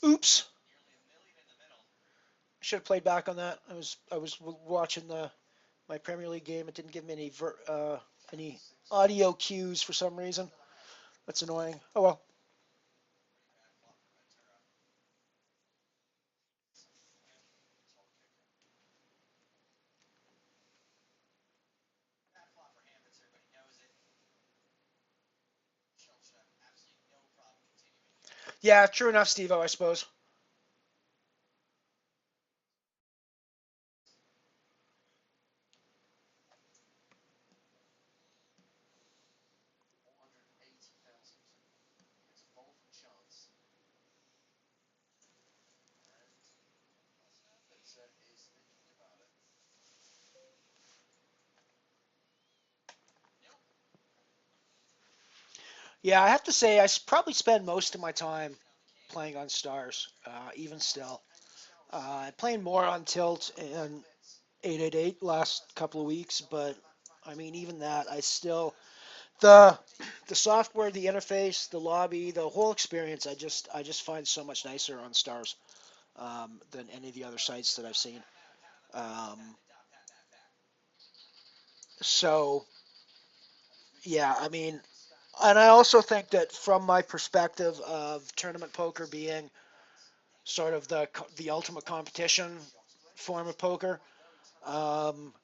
Oops. Should have played back on that. I was watching my Premier League game. It didn't give me any audio cues for some reason. That's annoying. Oh well. Yeah, true enough, Steve-O, I suppose. Yeah, I have to say probably spend most of my time playing on stars, even still. Playing more on tilt and 888 last couple of weeks, but I mean even that, the the software, the interface, the lobby, the whole experience, I just find so much nicer on stars than any of the other sites that I've seen. Um, so yeah, I mean, and I also think that from my perspective of tournament poker being sort of the ultimate competition form of poker, um,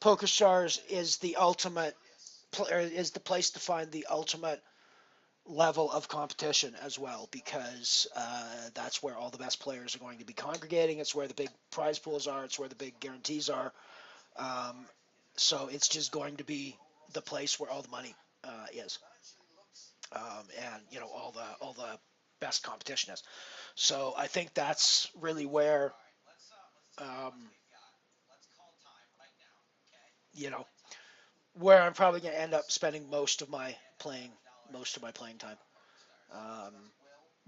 PokerStars is the ultimate is the place to find the ultimate level of competition as well because that's where all the best players are going to be congregating. It's where the big prize pools are. It's where the big guarantees are. Um, so it's just going to be the place where all the money is, and all the best competition is. So I think that's really where um, you know where I'm probably going to end up spending most of my playing time. Um,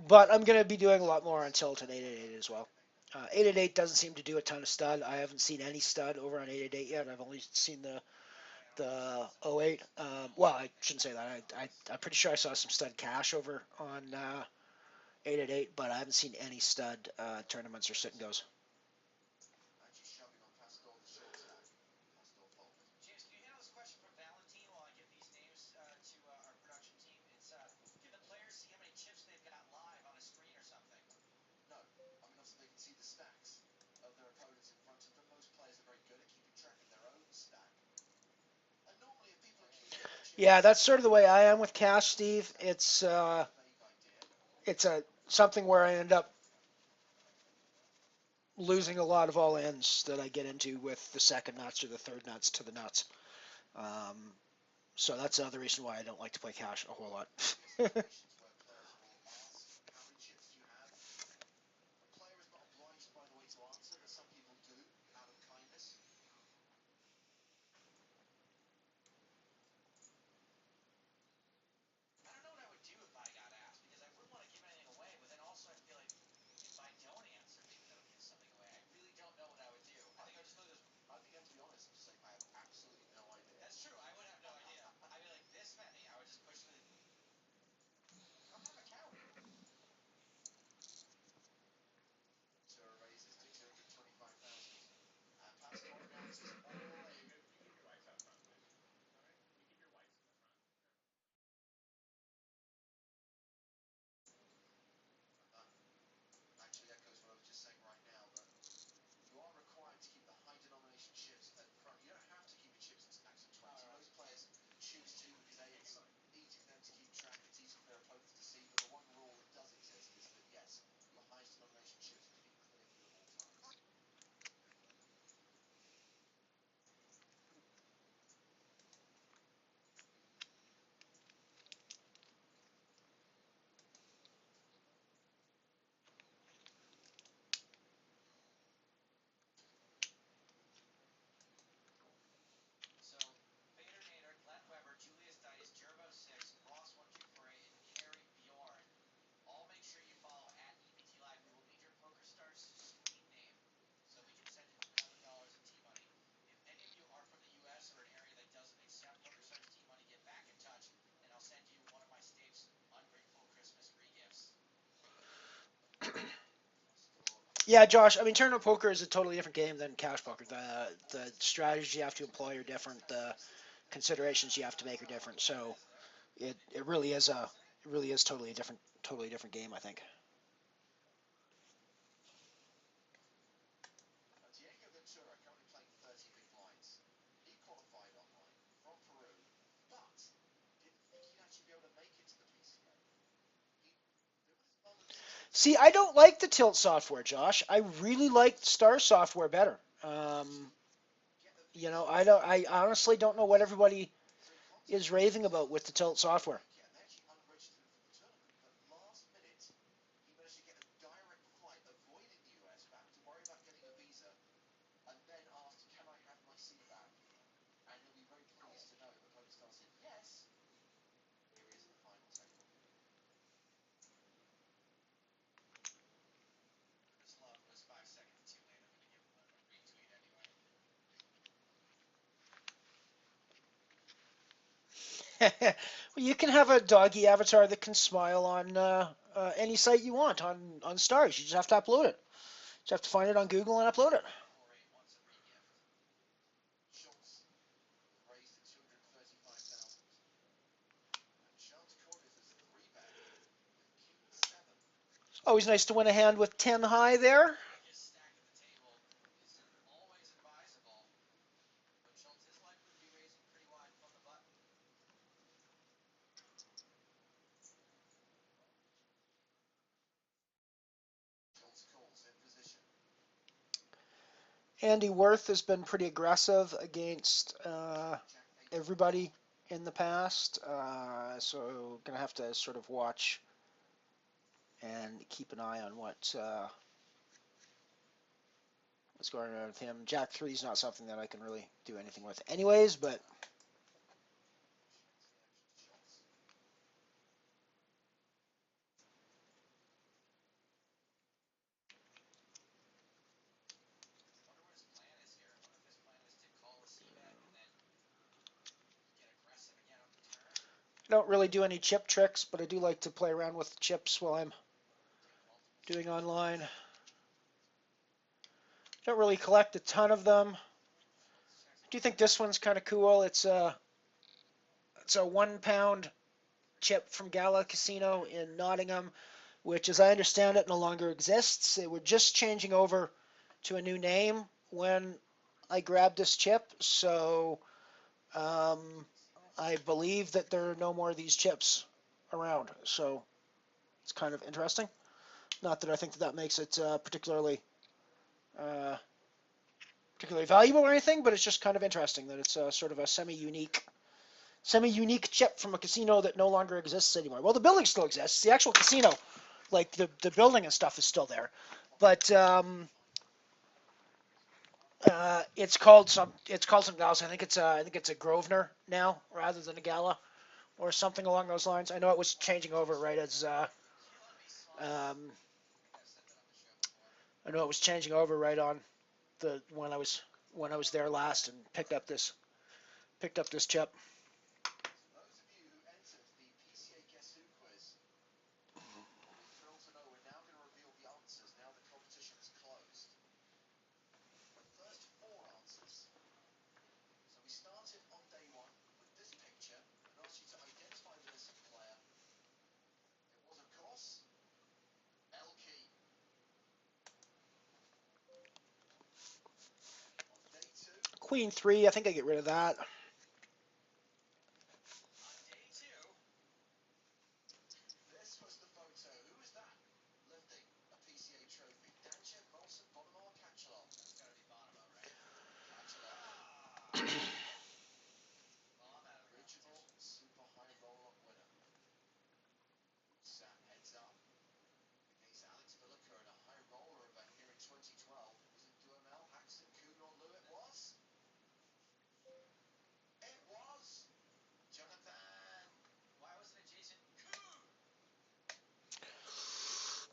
but I'm going to be doing a lot more on Tilt and 888 as well. 888 doesn't seem to do a ton of stud. I haven't seen any stud over on 888 yet. I've only seen the 08. Well, I shouldn't say that. I'm pretty sure I saw some stud cash over on 888, but I haven't seen any stud tournaments or sit and goes. Yeah, that's sort of the way I am with cash, Steve. It's a something where I end up losing a lot of all ends that I get into with the second nuts or the third nuts to the nuts. Um, so that's the other reason why I don't like to play cash a whole lot. Yeah, Josh. I mean, tournament poker is a totally different game than cash poker. The strategies you have to employ are different. The considerations you have to make are different. So it really is totally different game. I think. See, I don't like the Tilt software, Josh. I really like Star software better. I don't. I honestly don't know what everybody is raving about with the Tilt software. Well, you can have a doggy avatar that can smile on any site you want on Stars. You just have to upload it. You just have to find it on Google and upload it. Always nice to win a hand with 10 high there. Andy Worth has been pretty aggressive against everybody in the past, so gonna have to sort of watch and keep an eye on what's going on with him. Jack 3 is not something that I can really do anything with, anyways. But I don't really do any chip tricks, but I do like to play around with chips while I'm doing online. Don't really collect a ton of them. I do think this one's kind of cool. It's a 1 pound chip from Gala Casino in Nottingham, which, as I understand it, no longer exists. They were just changing over to a new name when I grabbed this chip, so I believe that there are no more of these chips around. So it's kind of interesting. Not that I think that makes it uh, particularly valuable or anything, but it's just kind of interesting that it's sort of a semi-unique chip from a casino that no longer exists anymore. Well, the building still exists. The actual casino, like the building and stuff, is still there, but it's called something else. I think it's a Grosvenor now rather than a Gala or something along those lines. I know it was changing over right as um, I know it was changing over right on the when I was there last and picked up this chip. Queen 3, I think I get rid of that.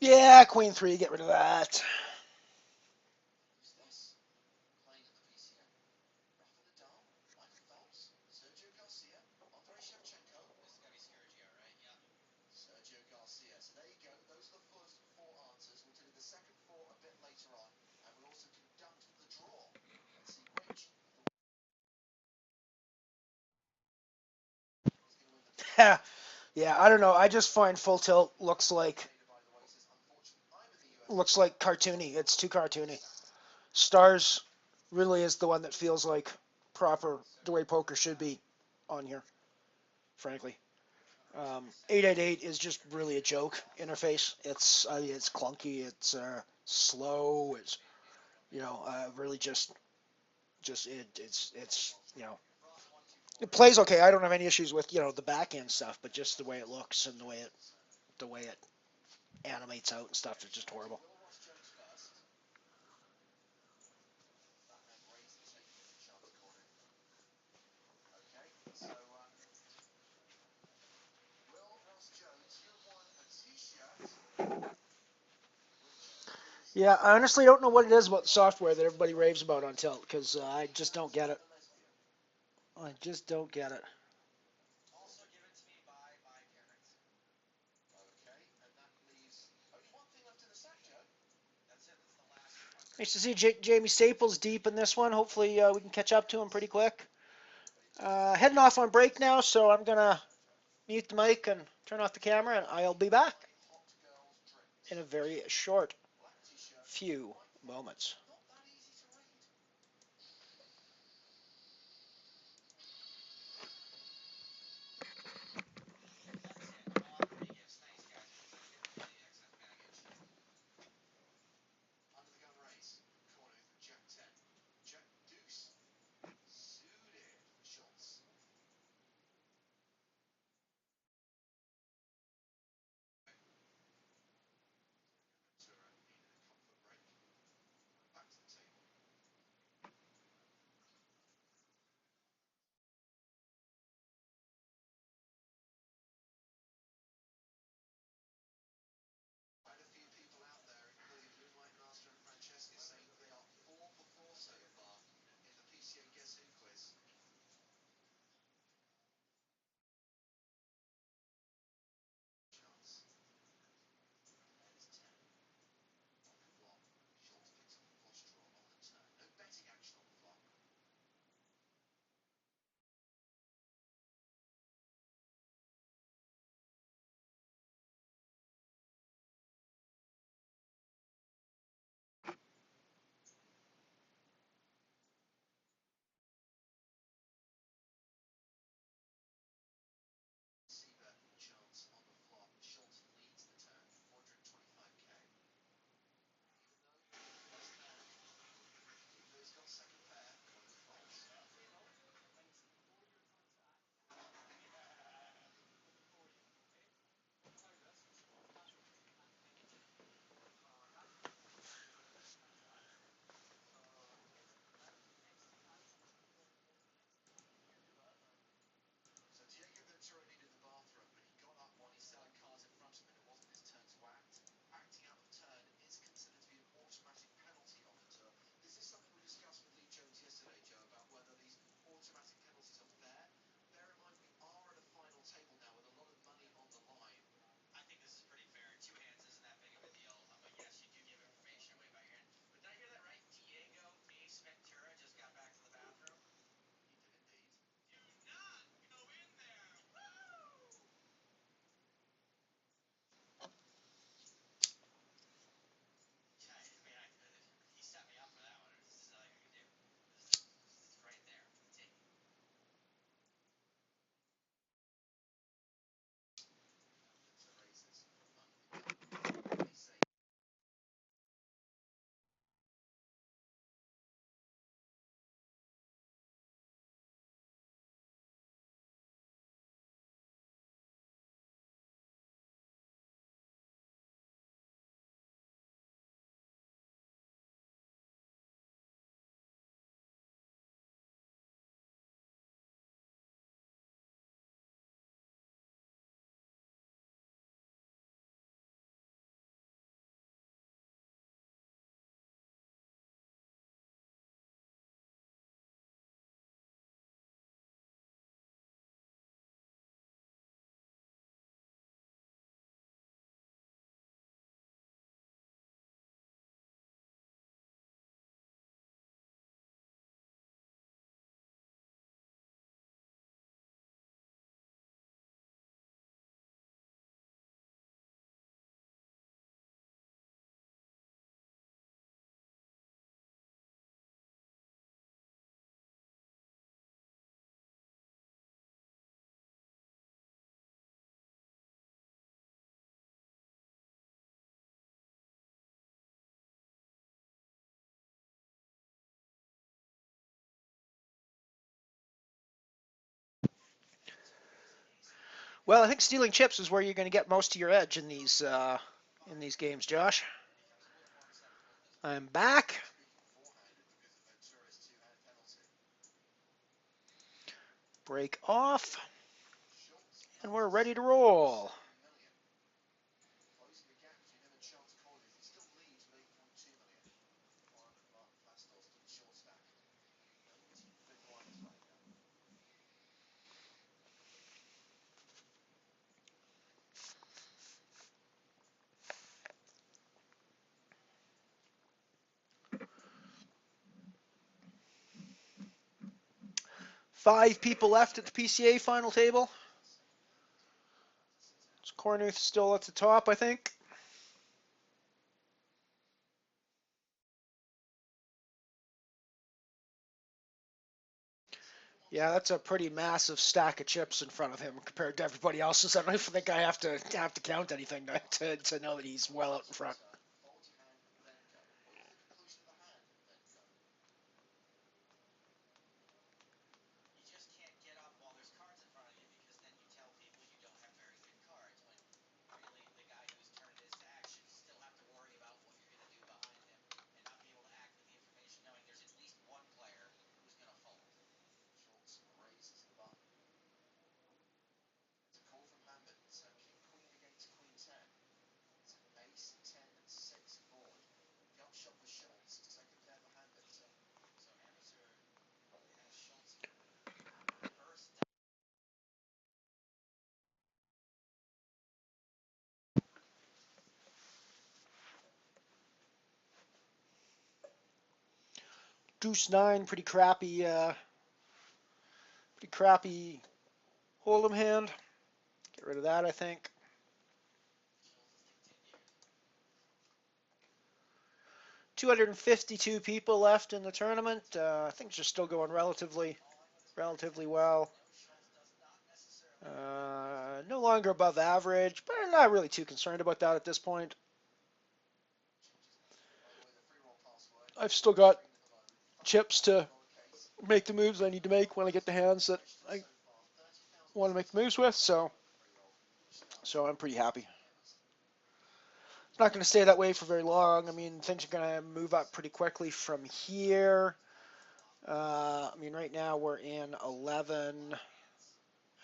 Yeah, Queen 3, get rid of that. Yeah, I don't know. I just find full tilt looks like cartoony. It's too cartoony. Stars really is the one that feels like proper the way poker should be on here, frankly. 888 is just really a joke interface. It's clunky. It's slow. It's really it's it plays okay. I don't have any issues with the back end stuff, but just the way it looks and the way it animates out and stuff is just horrible. Yeah, I honestly don't know what it is about the software that everybody raves about on Tilt because I just don't get it. I just don't get it. Nice to see Jamie Staples deep in this one. Hopefully we can catch up to him pretty quick. Heading off on break now, so I'm gonna mute the mic and turn off the camera, and I'll be back in a very short few moments. Well, I think stealing chips is where you're going to get most of your edge in these games, Josh. I'm back. Break off, and we're ready to roll. Five people left at the PCA final table. It's Cornuth still at the top, I think. Yeah, that's a pretty massive stack of chips in front of him compared to everybody else's. I don't even think I have to count anything to know that he's well out in front. Deuce nine, pretty crappy hold'em hand. Get rid of that, I think. 252 people left in the tournament. Things are still going relatively well. No longer above average, but I'm not really too concerned about that at this point. I've still got chips to make the moves I need to make when I get the hands that I want to make the moves with, so I'm pretty happy. It's not going to stay that way for very long. I mean, things are going to move up pretty quickly from here. I mean, right now we're in 11.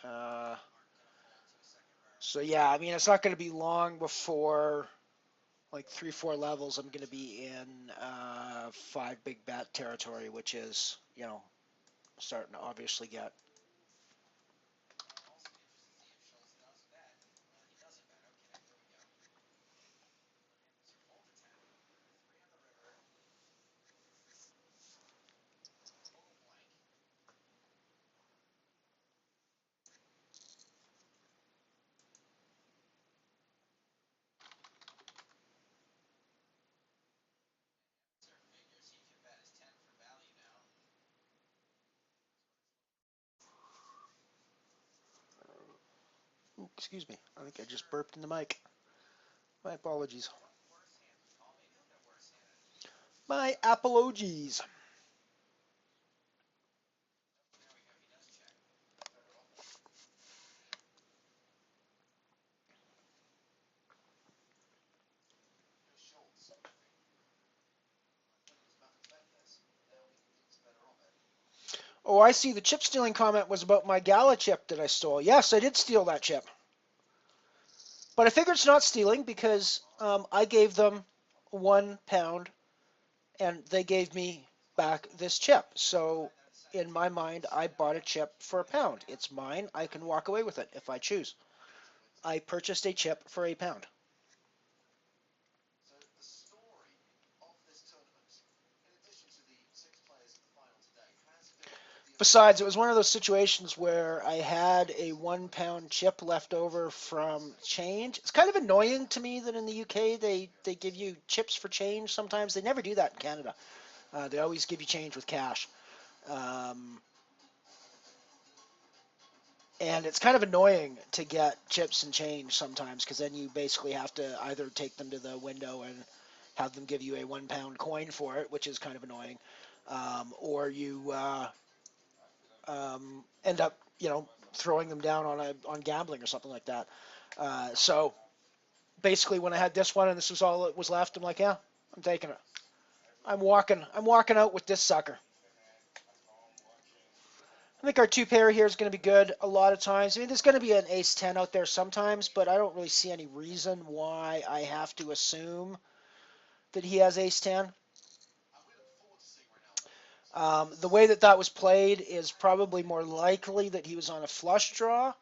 Uh, so yeah, I mean, it's not going to be long before like 3, 4 levels. I'm going to be in 5 big bet territory, which is starting to obviously get. Ooh, excuse me. I think I just burped in the mic. My apologies. My apologies. Oh, I see. The chip stealing comment was about my gala chip that I stole. Yes, I did steal that chip. But I figure it's not stealing because I gave them £1 and they gave me back this chip. So in my mind, I bought a chip for £1. It's mine. I can walk away with it if I choose. I purchased a chip for £1. Besides, it was one of those situations where I had a £1 chip left over from change. It's kind of annoying to me that in the UK they give you chips for change sometimes. They never do that in Canada. They always give you change with cash. Um, and it's kind of annoying to get chips and change sometimes because then you basically have to either take them to the window and have them give you a £1 coin for it, which is kind of annoying, or you end up, throwing them down on gambling or something like that. So basically, when I had this one and this was all that was left, I'm like, yeah, I'm taking it. I'm walking. I'm walking out with this sucker. I think our two pair here is going to be good a lot of times. I mean, there's going to be an ace 10 out there sometimes, but I don't really see any reason why I have to assume that he has ace 10. The way that that was played is probably more likely that he was on a flush draw,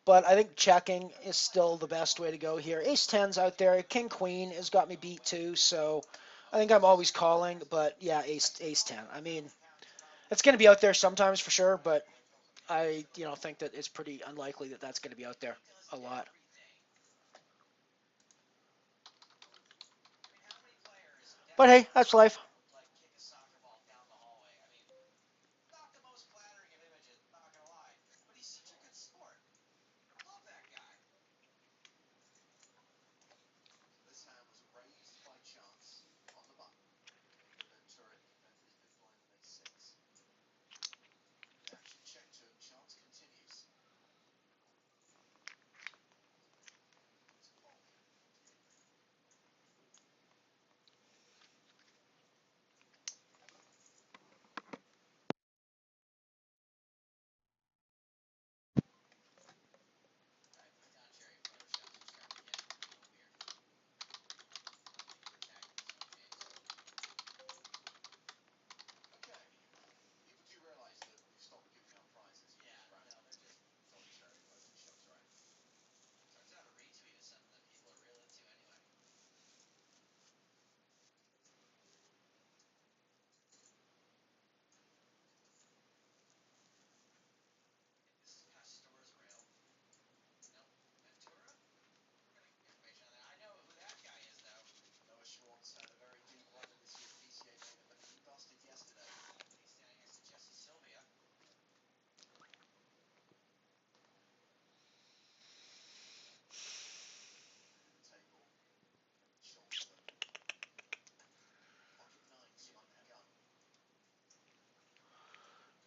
but I think checking is still the best way to go here. Ace 10's out there. King Queen has got me beat too, so I think I'm always calling, but yeah, ace 10. I mean, it's going to be out there sometimes for sure, but I think that it's pretty unlikely that that's going to be out there a lot. But hey, that's life.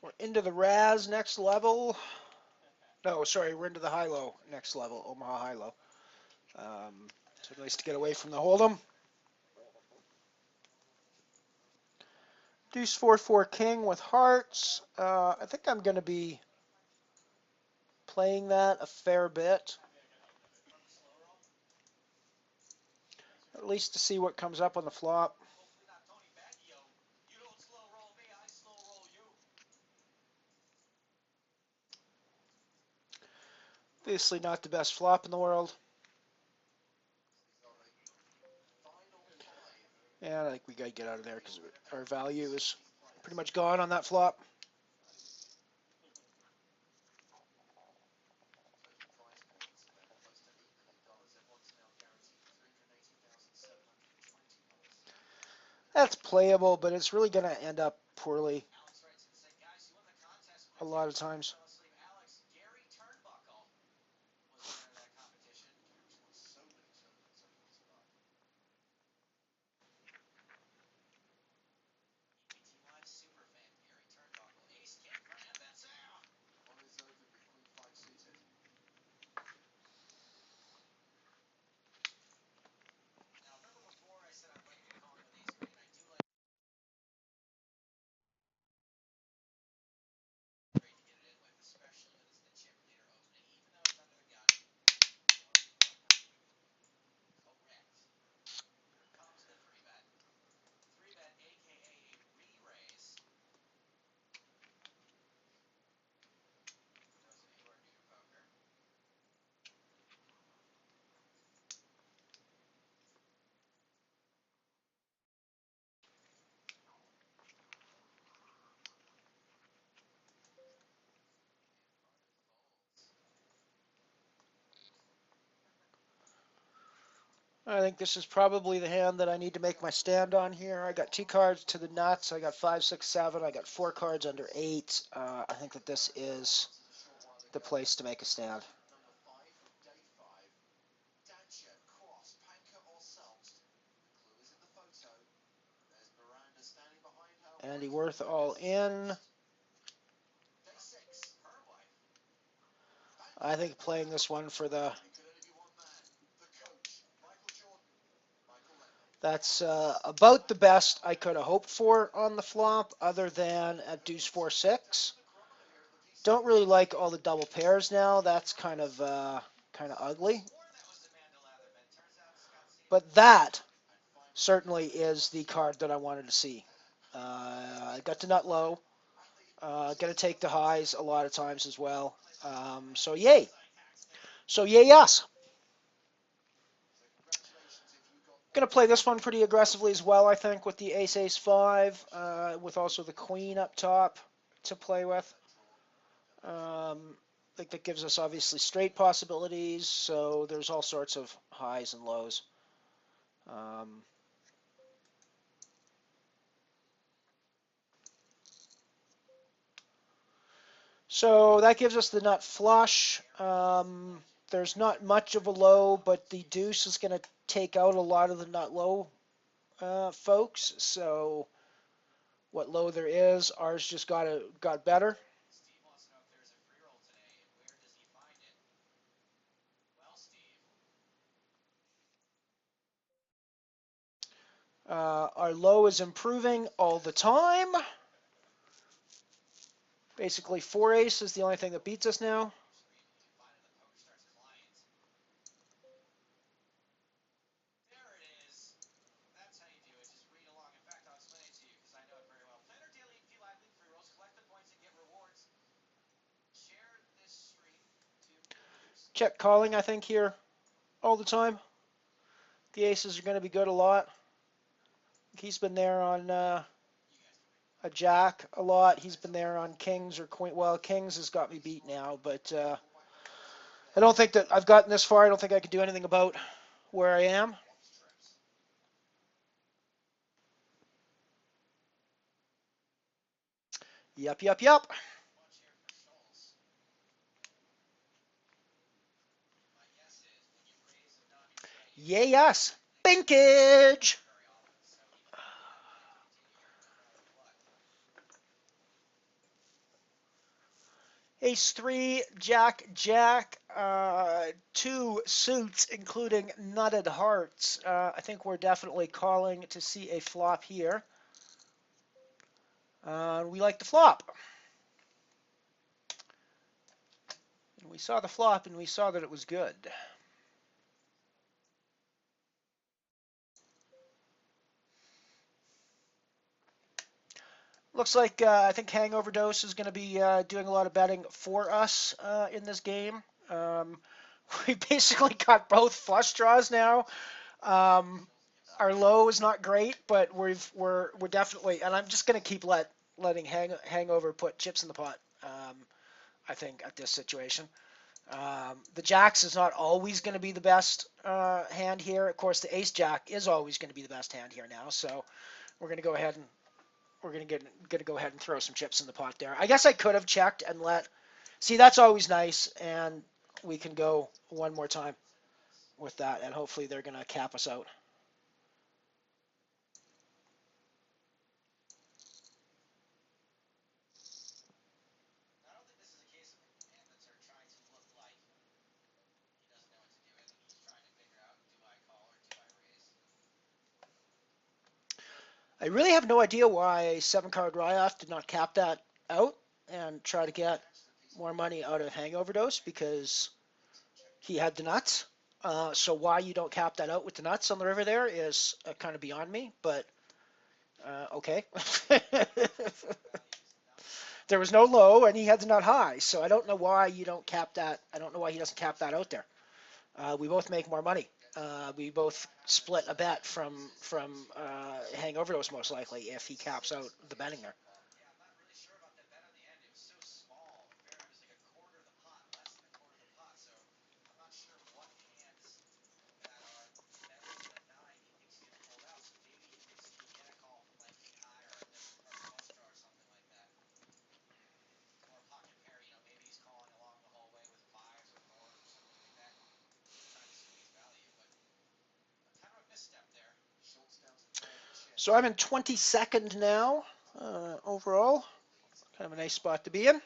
We're into the Raz next level. No, sorry, we're into the high-low next level, Omaha high-low. So nice to get away from the Hold'em. Deuce 4-4 king with hearts. I think I'm going to be playing that a fair bit, at least to see what comes up on the flop. Obviously not the best flop in the world. And I think we got to get out of there because our value is pretty much gone on that flop. That's playable, but it's really going to end up poorly a lot of times. I think this is probably the hand that I need to make my stand on here. I got two cards to the nuts. I got 5, 6, 7. I got 4 cards under 8. I think that this is the place to make a stand. Andy Worth all in. I think playing this one for the that's about the best I could have hoped for on the flop, other than at deuce 4-6. Don't really like all the double pairs now. That's kind of ugly. But that certainly is the card that I wanted to see. I got to nut low. Going to take the highs a lot of times as well. So yay. So yay yes. Going to play this one pretty aggressively as well, I think, with the ace, ace, 5, with also the queen up top to play with. I think that gives us obviously straight possibilities, so there's all sorts of highs and lows. So that gives us the nut flush. There's not much of a low, but the deuce is going to take out a lot of the nut low folks. So what low there is, ours just got better. Our low is improving all the time. Basically, 4 ace is the only thing that beats us now. Check calling, I think, here all the time. The aces are going to be good a lot. He's been there on a jack a lot. He's been there on kings or queen. Well, kings has got me beat now, but I don't think that I've gotten this far. I don't think I can do anything about where I am. Yup, yup, yup. Yay, yes. Binkage. Ace 3, Jack, Jack, 2 suits, including nutted hearts. I think we're definitely calling to see a flop here. We like the flop. And we saw the flop, and we saw that it was good. Looks like I think Hangover Dose is going to be doing a lot of betting for us in this game. We basically got both flush draws now. Our low is not great, but we're definitely, and I'm just going to keep letting Hangover put chips in the pot. I think at this situation, the jacks is not always going to be the best hand here. Of course, the ace jack is always going to be the best hand here now. So we're going to go ahead and we're going to go ahead and throw some chips in the pot there. I guess I could have checked and let. See, that's always nice, and we can go one more time with that, and hopefully they're going to cap us out. I really have no idea why a 7-card Ryoff did not cap that out and try to get more money out of Hangover Dose, because he had the nuts. So why you don't cap that out with the nuts on the river there is kind of beyond me, but okay. There was no low, and he had the nut high, so I don't know why you don't cap that. I don't know why he doesn't cap that out there. We both make more money. We both split a bet from Hangover Dose most likely if he caps out the betting there. So I'm in 22nd now overall. Kind of a nice spot to be in.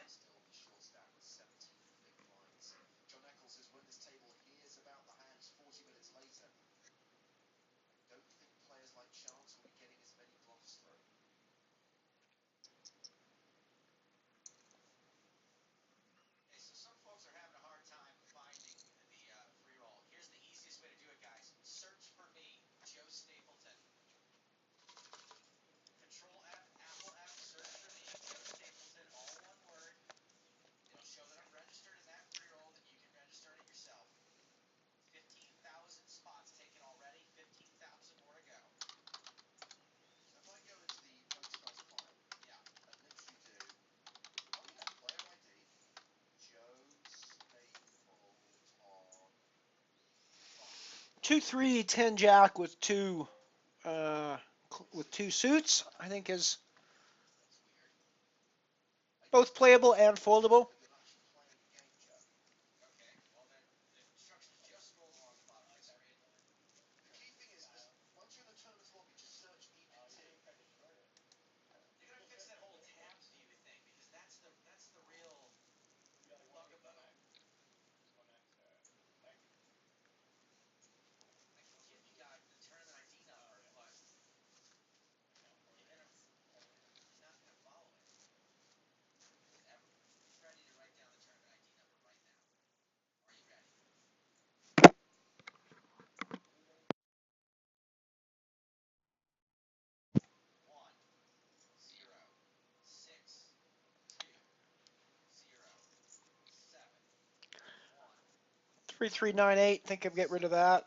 2-3 10 jack with two suits, I think is both playable and foldable. Three three nine eight. Think I'll get rid of that.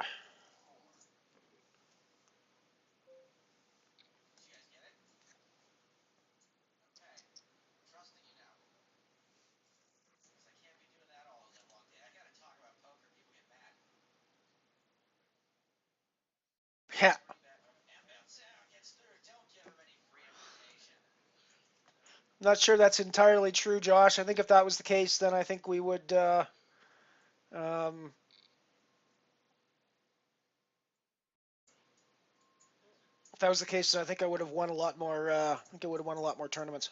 Yeah. Not sure that's entirely true, Josh. I think if that was the case, then I think we would. Um, if that was the case, then I think I would have won a lot more. I think I would have won a lot more tournaments.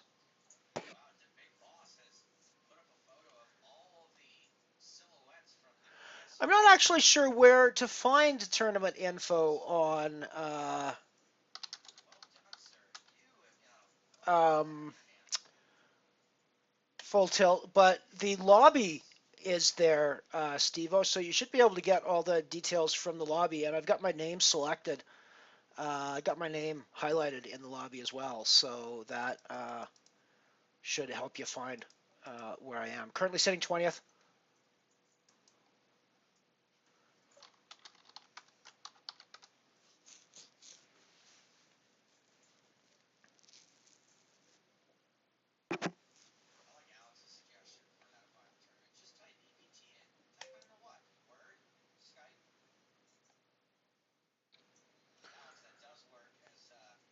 I'm not actually sure where to find tournament info on um, Full Tilt, but the lobby is there, Steve-O, so you should be able to get all the details from the lobby, and I've got my name selected. I got my name highlighted in the lobby as well, so that should help you find where I am. Currently sitting 20th.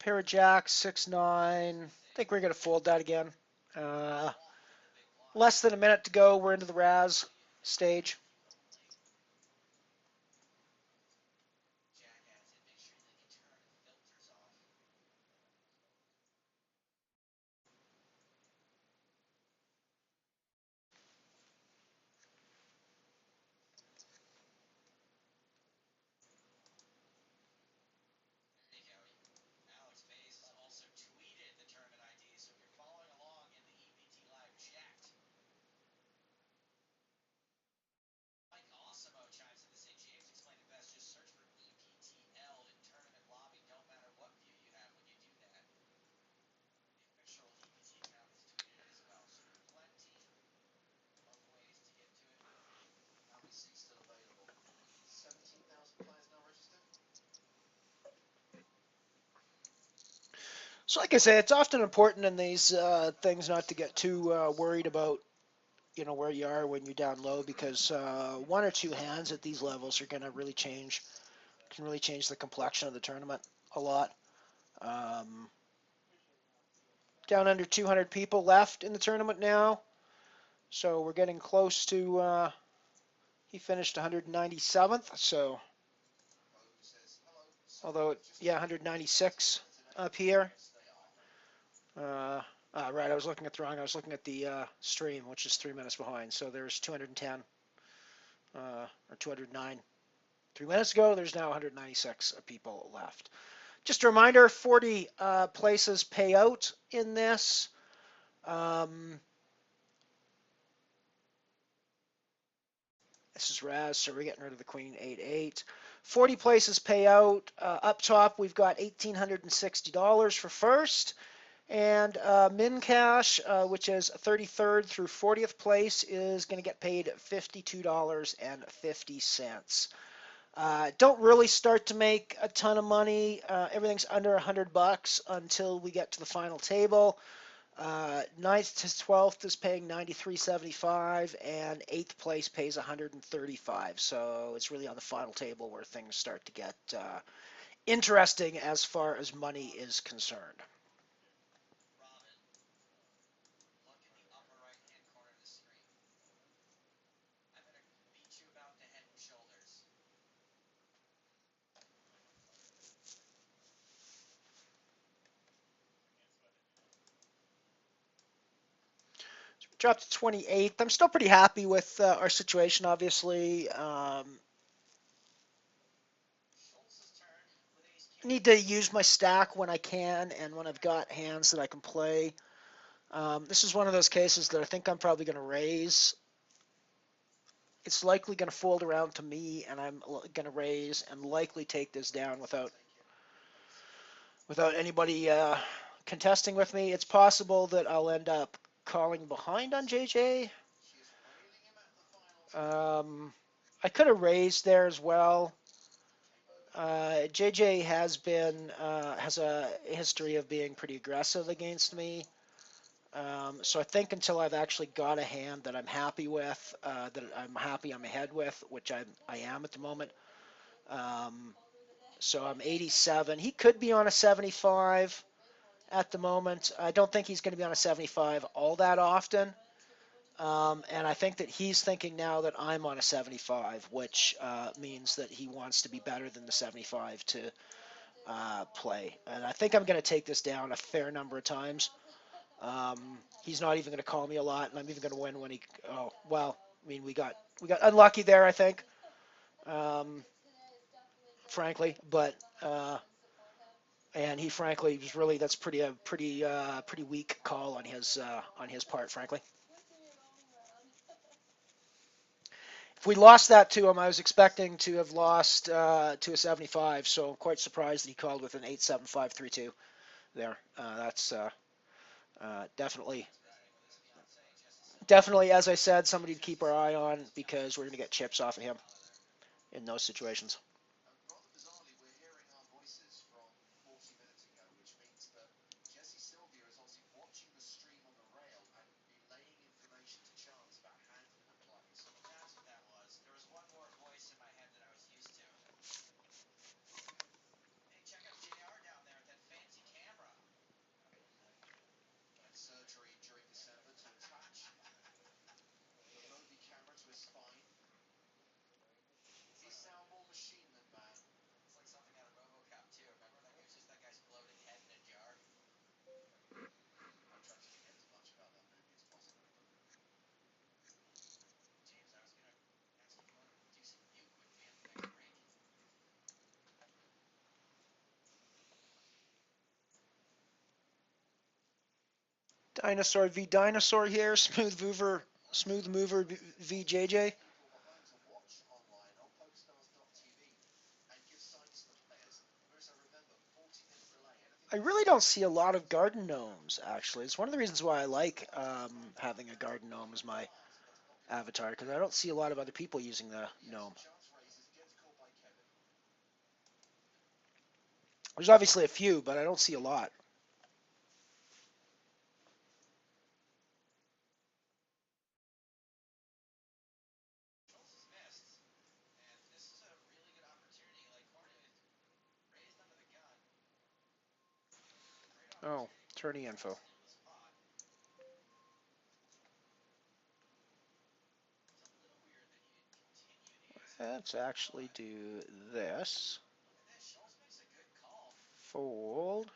Pair of jacks, 6-9. I think we're going to fold that again. Uh, Less than a minute to go. We're into the Raz stage. So, like I say, it's often important in these things not to get too worried about where you are when you're down low, because one or two hands at these levels are going to really can really change the complexion of the tournament a lot. Um, Down under 200 people left in the tournament now, so we're getting close to. He finished 197th, so although yeah, 196 up here. Right, I was looking at the wrong. I was looking at the stream, which is 3 minutes behind. So there's 210 or 209 3 minutes ago. There's now 196 people left. Just a reminder: 40 places pay out in this. This is Raz, so we're getting rid of the Queen 8-8. 40 places pay out. Up top, we've got $1,860 for first. And min cash, which is 33rd through 40th place, is going to get paid $52.50. Don't really start to make a ton of money. Everything's under $100 until we get to the final table. Ninth to 12th is paying 93.75, and eighth place pays 135. So it's really on the final table where things start to get interesting as far as money is concerned. Dropped to 28th. I'm still pretty happy with our situation, obviously. Need to use my stack when I can and when I've got hands that I can play. This is one of those cases that I think I'm probably going to raise. It's likely going to fold around to me, and I'm going to raise and likely take this down without anybody contesting with me. It's possible that I'll end up calling behind on JJ. I could have raised there as well. JJ has a history of being pretty aggressive against me. So I think until I've actually got a hand that I'm happy with, that I'm happy I'm ahead with, which I am at the moment. Um, so I'm 87. He could be on a 75 at the moment. I don't think he's going to be on a 75 all that often. And I think that he's thinking now that I'm on a 75, which means that he wants to be better than the 75 to play. And I think I'm going to take this down a fair number of times. He's not even going to call me a lot, and I'm even going to win when he. Oh well, I mean we got unlucky there, I think, um, frankly. But and he frankly was really that's pretty weak call on his part, frankly. If we lost that to him, I was expecting to have lost to a 75, so I'm quite surprised that he called with an 87532 there. That's definitely, definitely, as I said, somebody to keep our eye on because we're going to get chips off of him in those situations. Dinosaur v Dinosaur here. Smooth Mover v JJ. I really don't see a lot of garden gnomes, actually. It's one of the reasons why I like having a garden gnome as my avatar, because I don't see a lot of other people using the gnome. There's obviously a few, but I don't see a lot. Oh, tourney info. Let's actually do this. Fold.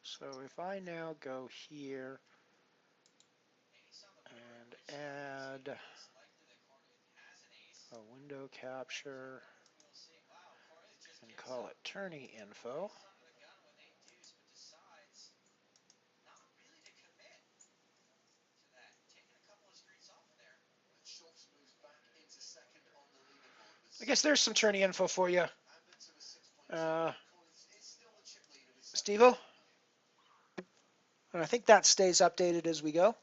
So if I now go here and add a window capture and call it tourney info. I guess there's some tourney info for you, Steve-O. And I think that stays updated as we go.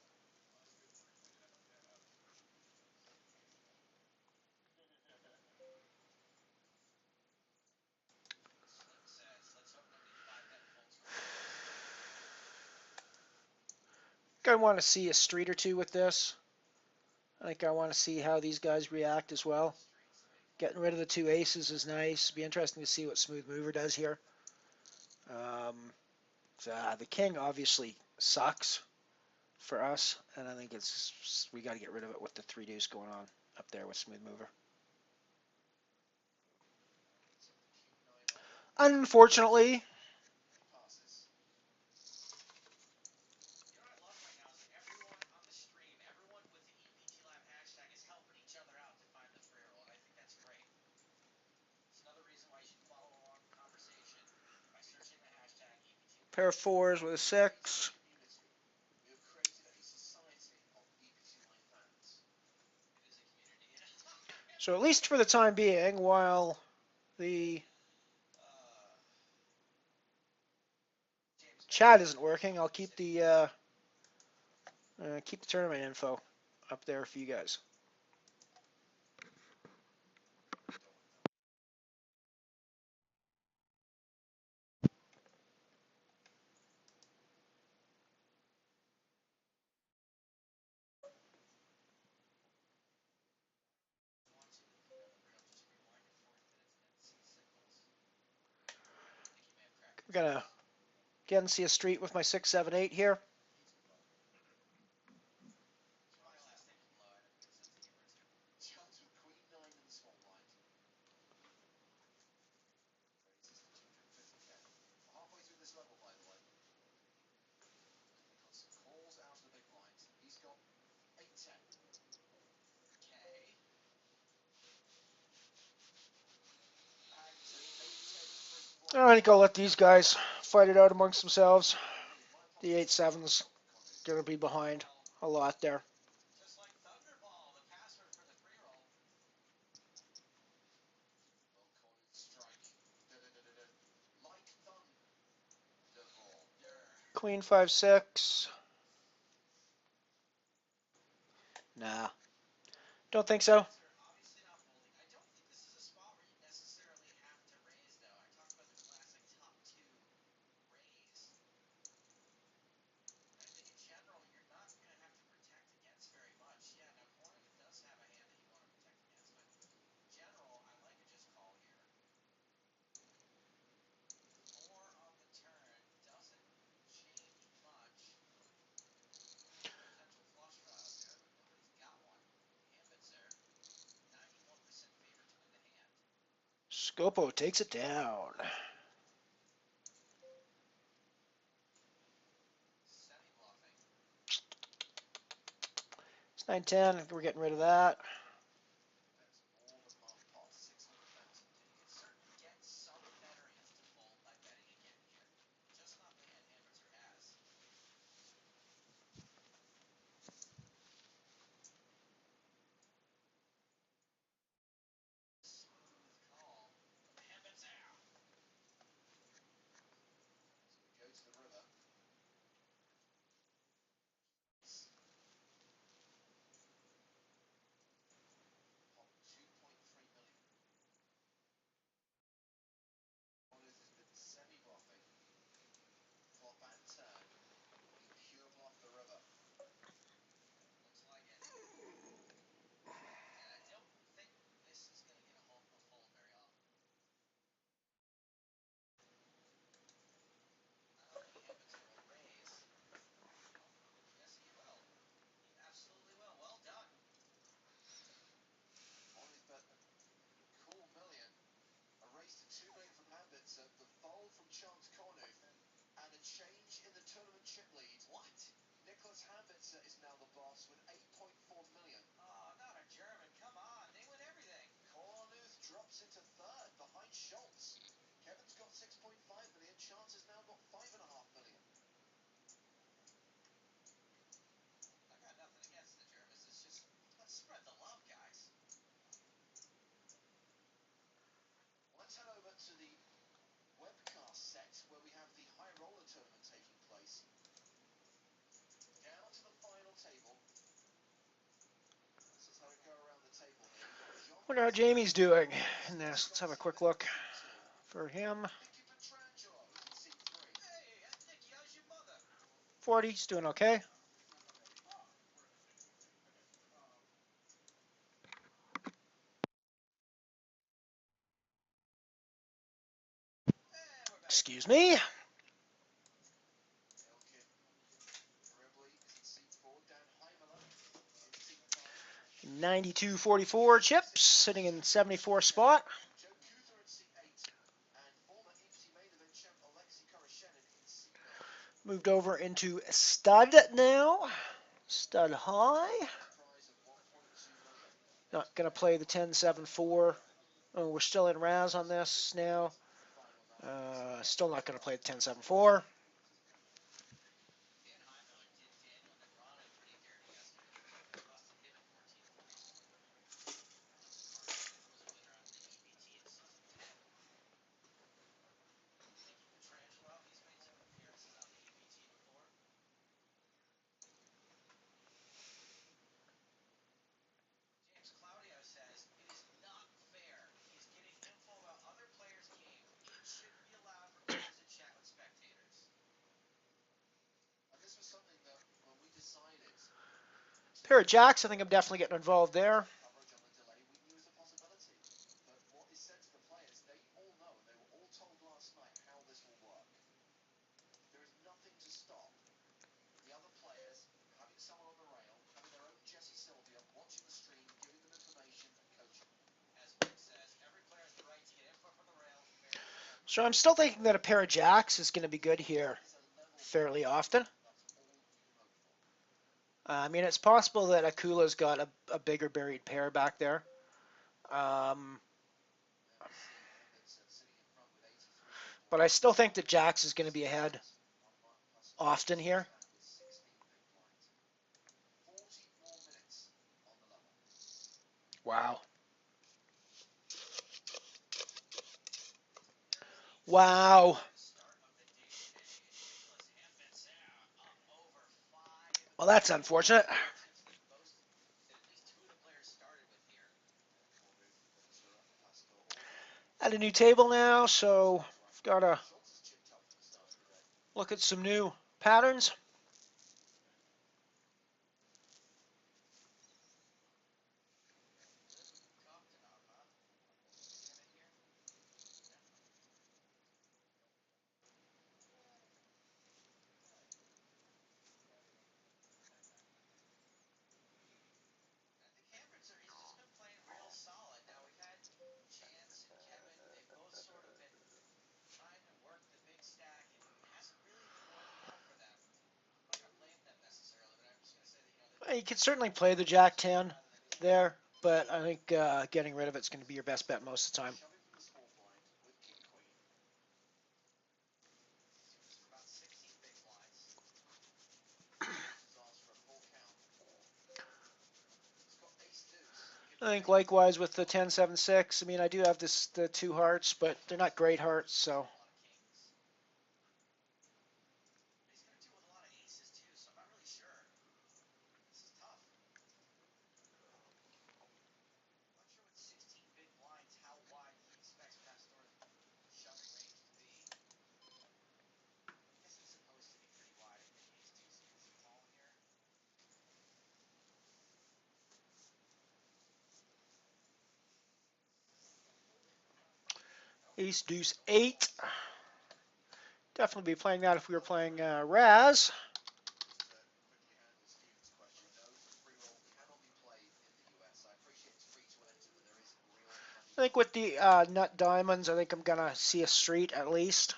I want to see a street or two with this. I think I want to see how these guys react as well. Getting rid of the two aces is nice. Be interesting to see what Smooth Mover does here. The king obviously sucks for us, and I think we got to get rid of it with the three deuce going on up there with Smooth Mover. Unfortunately, pair of fours with a six. So at least for the time being, while the chat isn't working, I'll keep the tournament info up there for you guys. We're gonna again see a street with my 6, 7, 8 here. I think I'll let these guys fight it out amongst themselves. The 8-7's gonna be behind a lot there. Queen 5, 6. Nah, don't think so. Scopo takes it down. It's 9-10. We're getting rid of that. Wonder how Jamie's doing in this. Let's have a quick look for him. 40, he's doing okay. Excuse me. 92.44 chips, sitting in 74 spot. Moved over into stud now. Stud high. Not going to play the 10-7-4. Oh, we're still in Raz on this now. Still not going to play the 10-7-4. Pair of jacks, I think I'm definitely getting involved there. So I'm still thinking that a pair of jacks is going to be good here fairly often. I mean, it's possible that Akula's got a bigger buried pair back there. But I still think that jacks is going to be ahead often here. Wow. Wow. Well, that's unfortunate. At a new table now, so I've got to look at some new patterns. You could certainly play the Jack 10 there, but I think getting rid of it's going to be your best bet most of the time. I think likewise with the 10-7-6. I mean, I do have the two hearts, but they're not great hearts, so. Ace, deuce, 8. Definitely be playing that if we were playing Raz. I think with the nut diamonds, I think I'm going to see a street at least.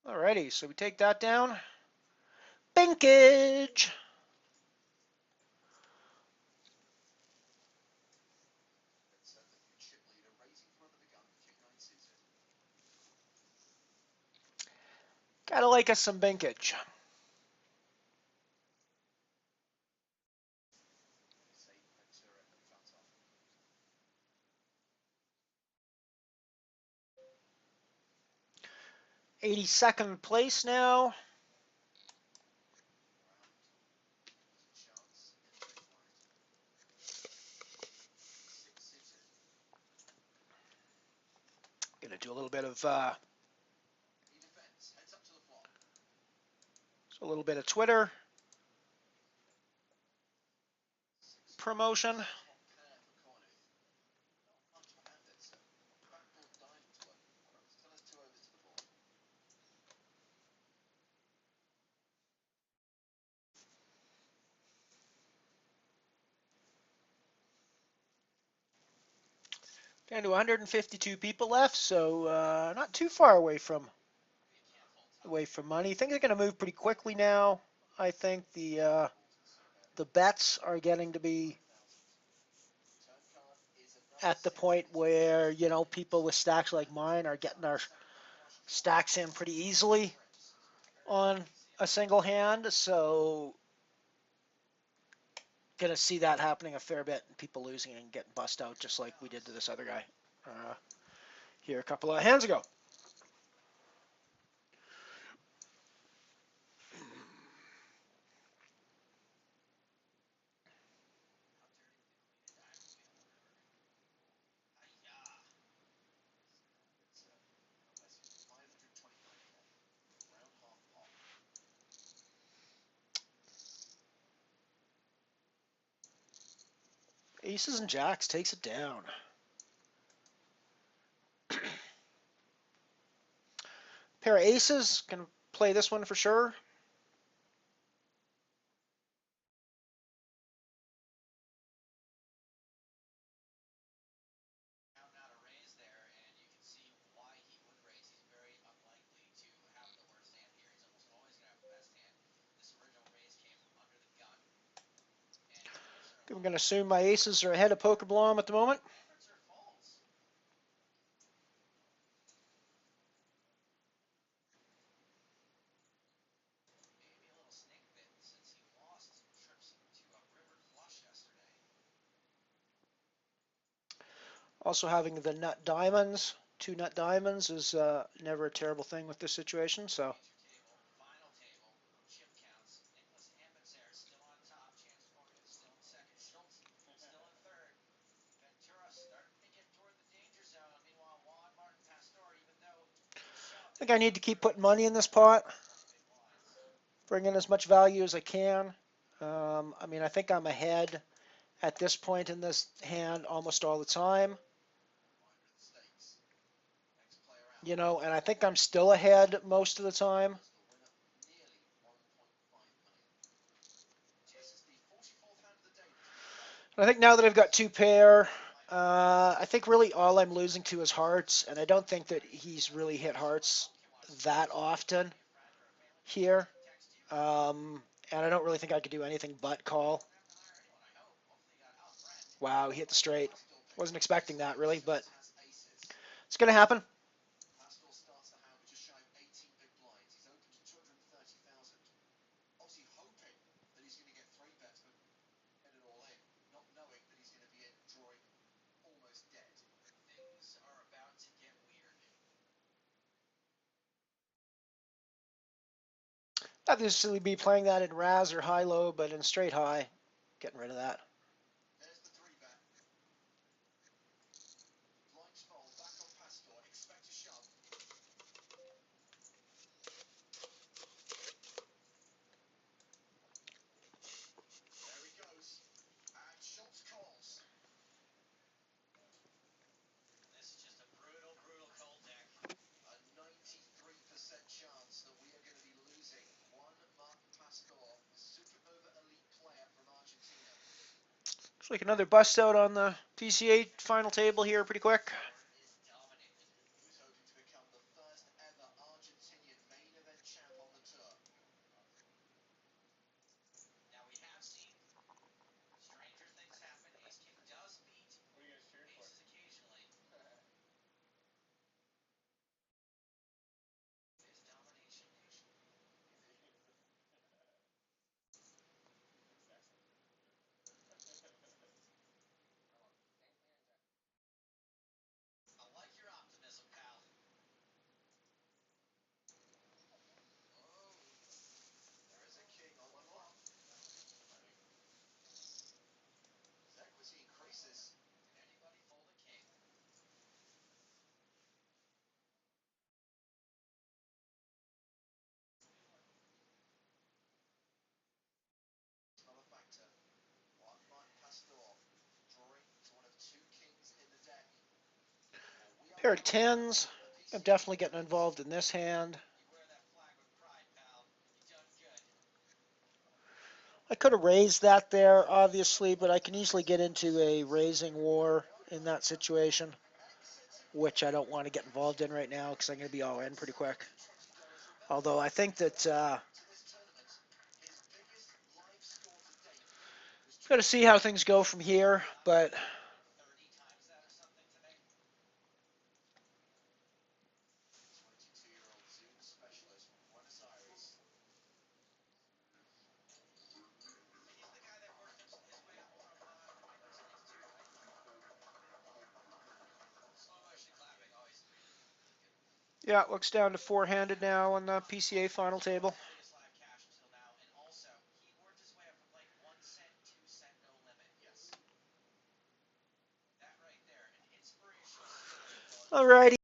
Alrighty, so we take that down. Binkage! Gotta like us some binkage. '82nd place now. Gonna do a little bit of Twitter promotion. Down to 152 people left, so not too far away from money. Things are going to move pretty quickly now. I think the bets are getting to be at the point where people with stacks like mine are getting our stacks in pretty easily on a single hand. So gonna see that happening a fair bit. People losing and getting bust out just like we did to this other guy here a couple of hands ago. Aces and jacks takes it down. Pair of aces, can play this one for sure. I'm going to assume my aces are ahead of Poker Blom at the moment. Also having the nut diamonds, 2 nut diamonds is never a terrible thing with this situation. So I think I need to keep putting money in this pot, bring in as much value as I can. I mean, I think I'm ahead at this point in this hand almost all the time. And I think I'm still ahead most of the time. I think now that I've got 2 pair, I think really all I'm losing to is hearts, and I don't think that he's really hit hearts that often here. And I don't really think I could do anything but call. Wow, he hit the straight. Wasn't expecting that really, but it's going to happen. Obviously, be playing that in Raz or high low, but in straight high, getting rid of that. Looks like another bust out on the PCA final table here pretty quick. Pair of tens. I'm definitely getting involved in this hand. I could have raised that there, obviously, but I can easily get into a raising war in that situation, which I don't want to get involved in right now because I'm going to be all in pretty quick. Although I think that got to see how things go from here, but yeah, it looks down to four-handed now on the PCA final table. Alrighty.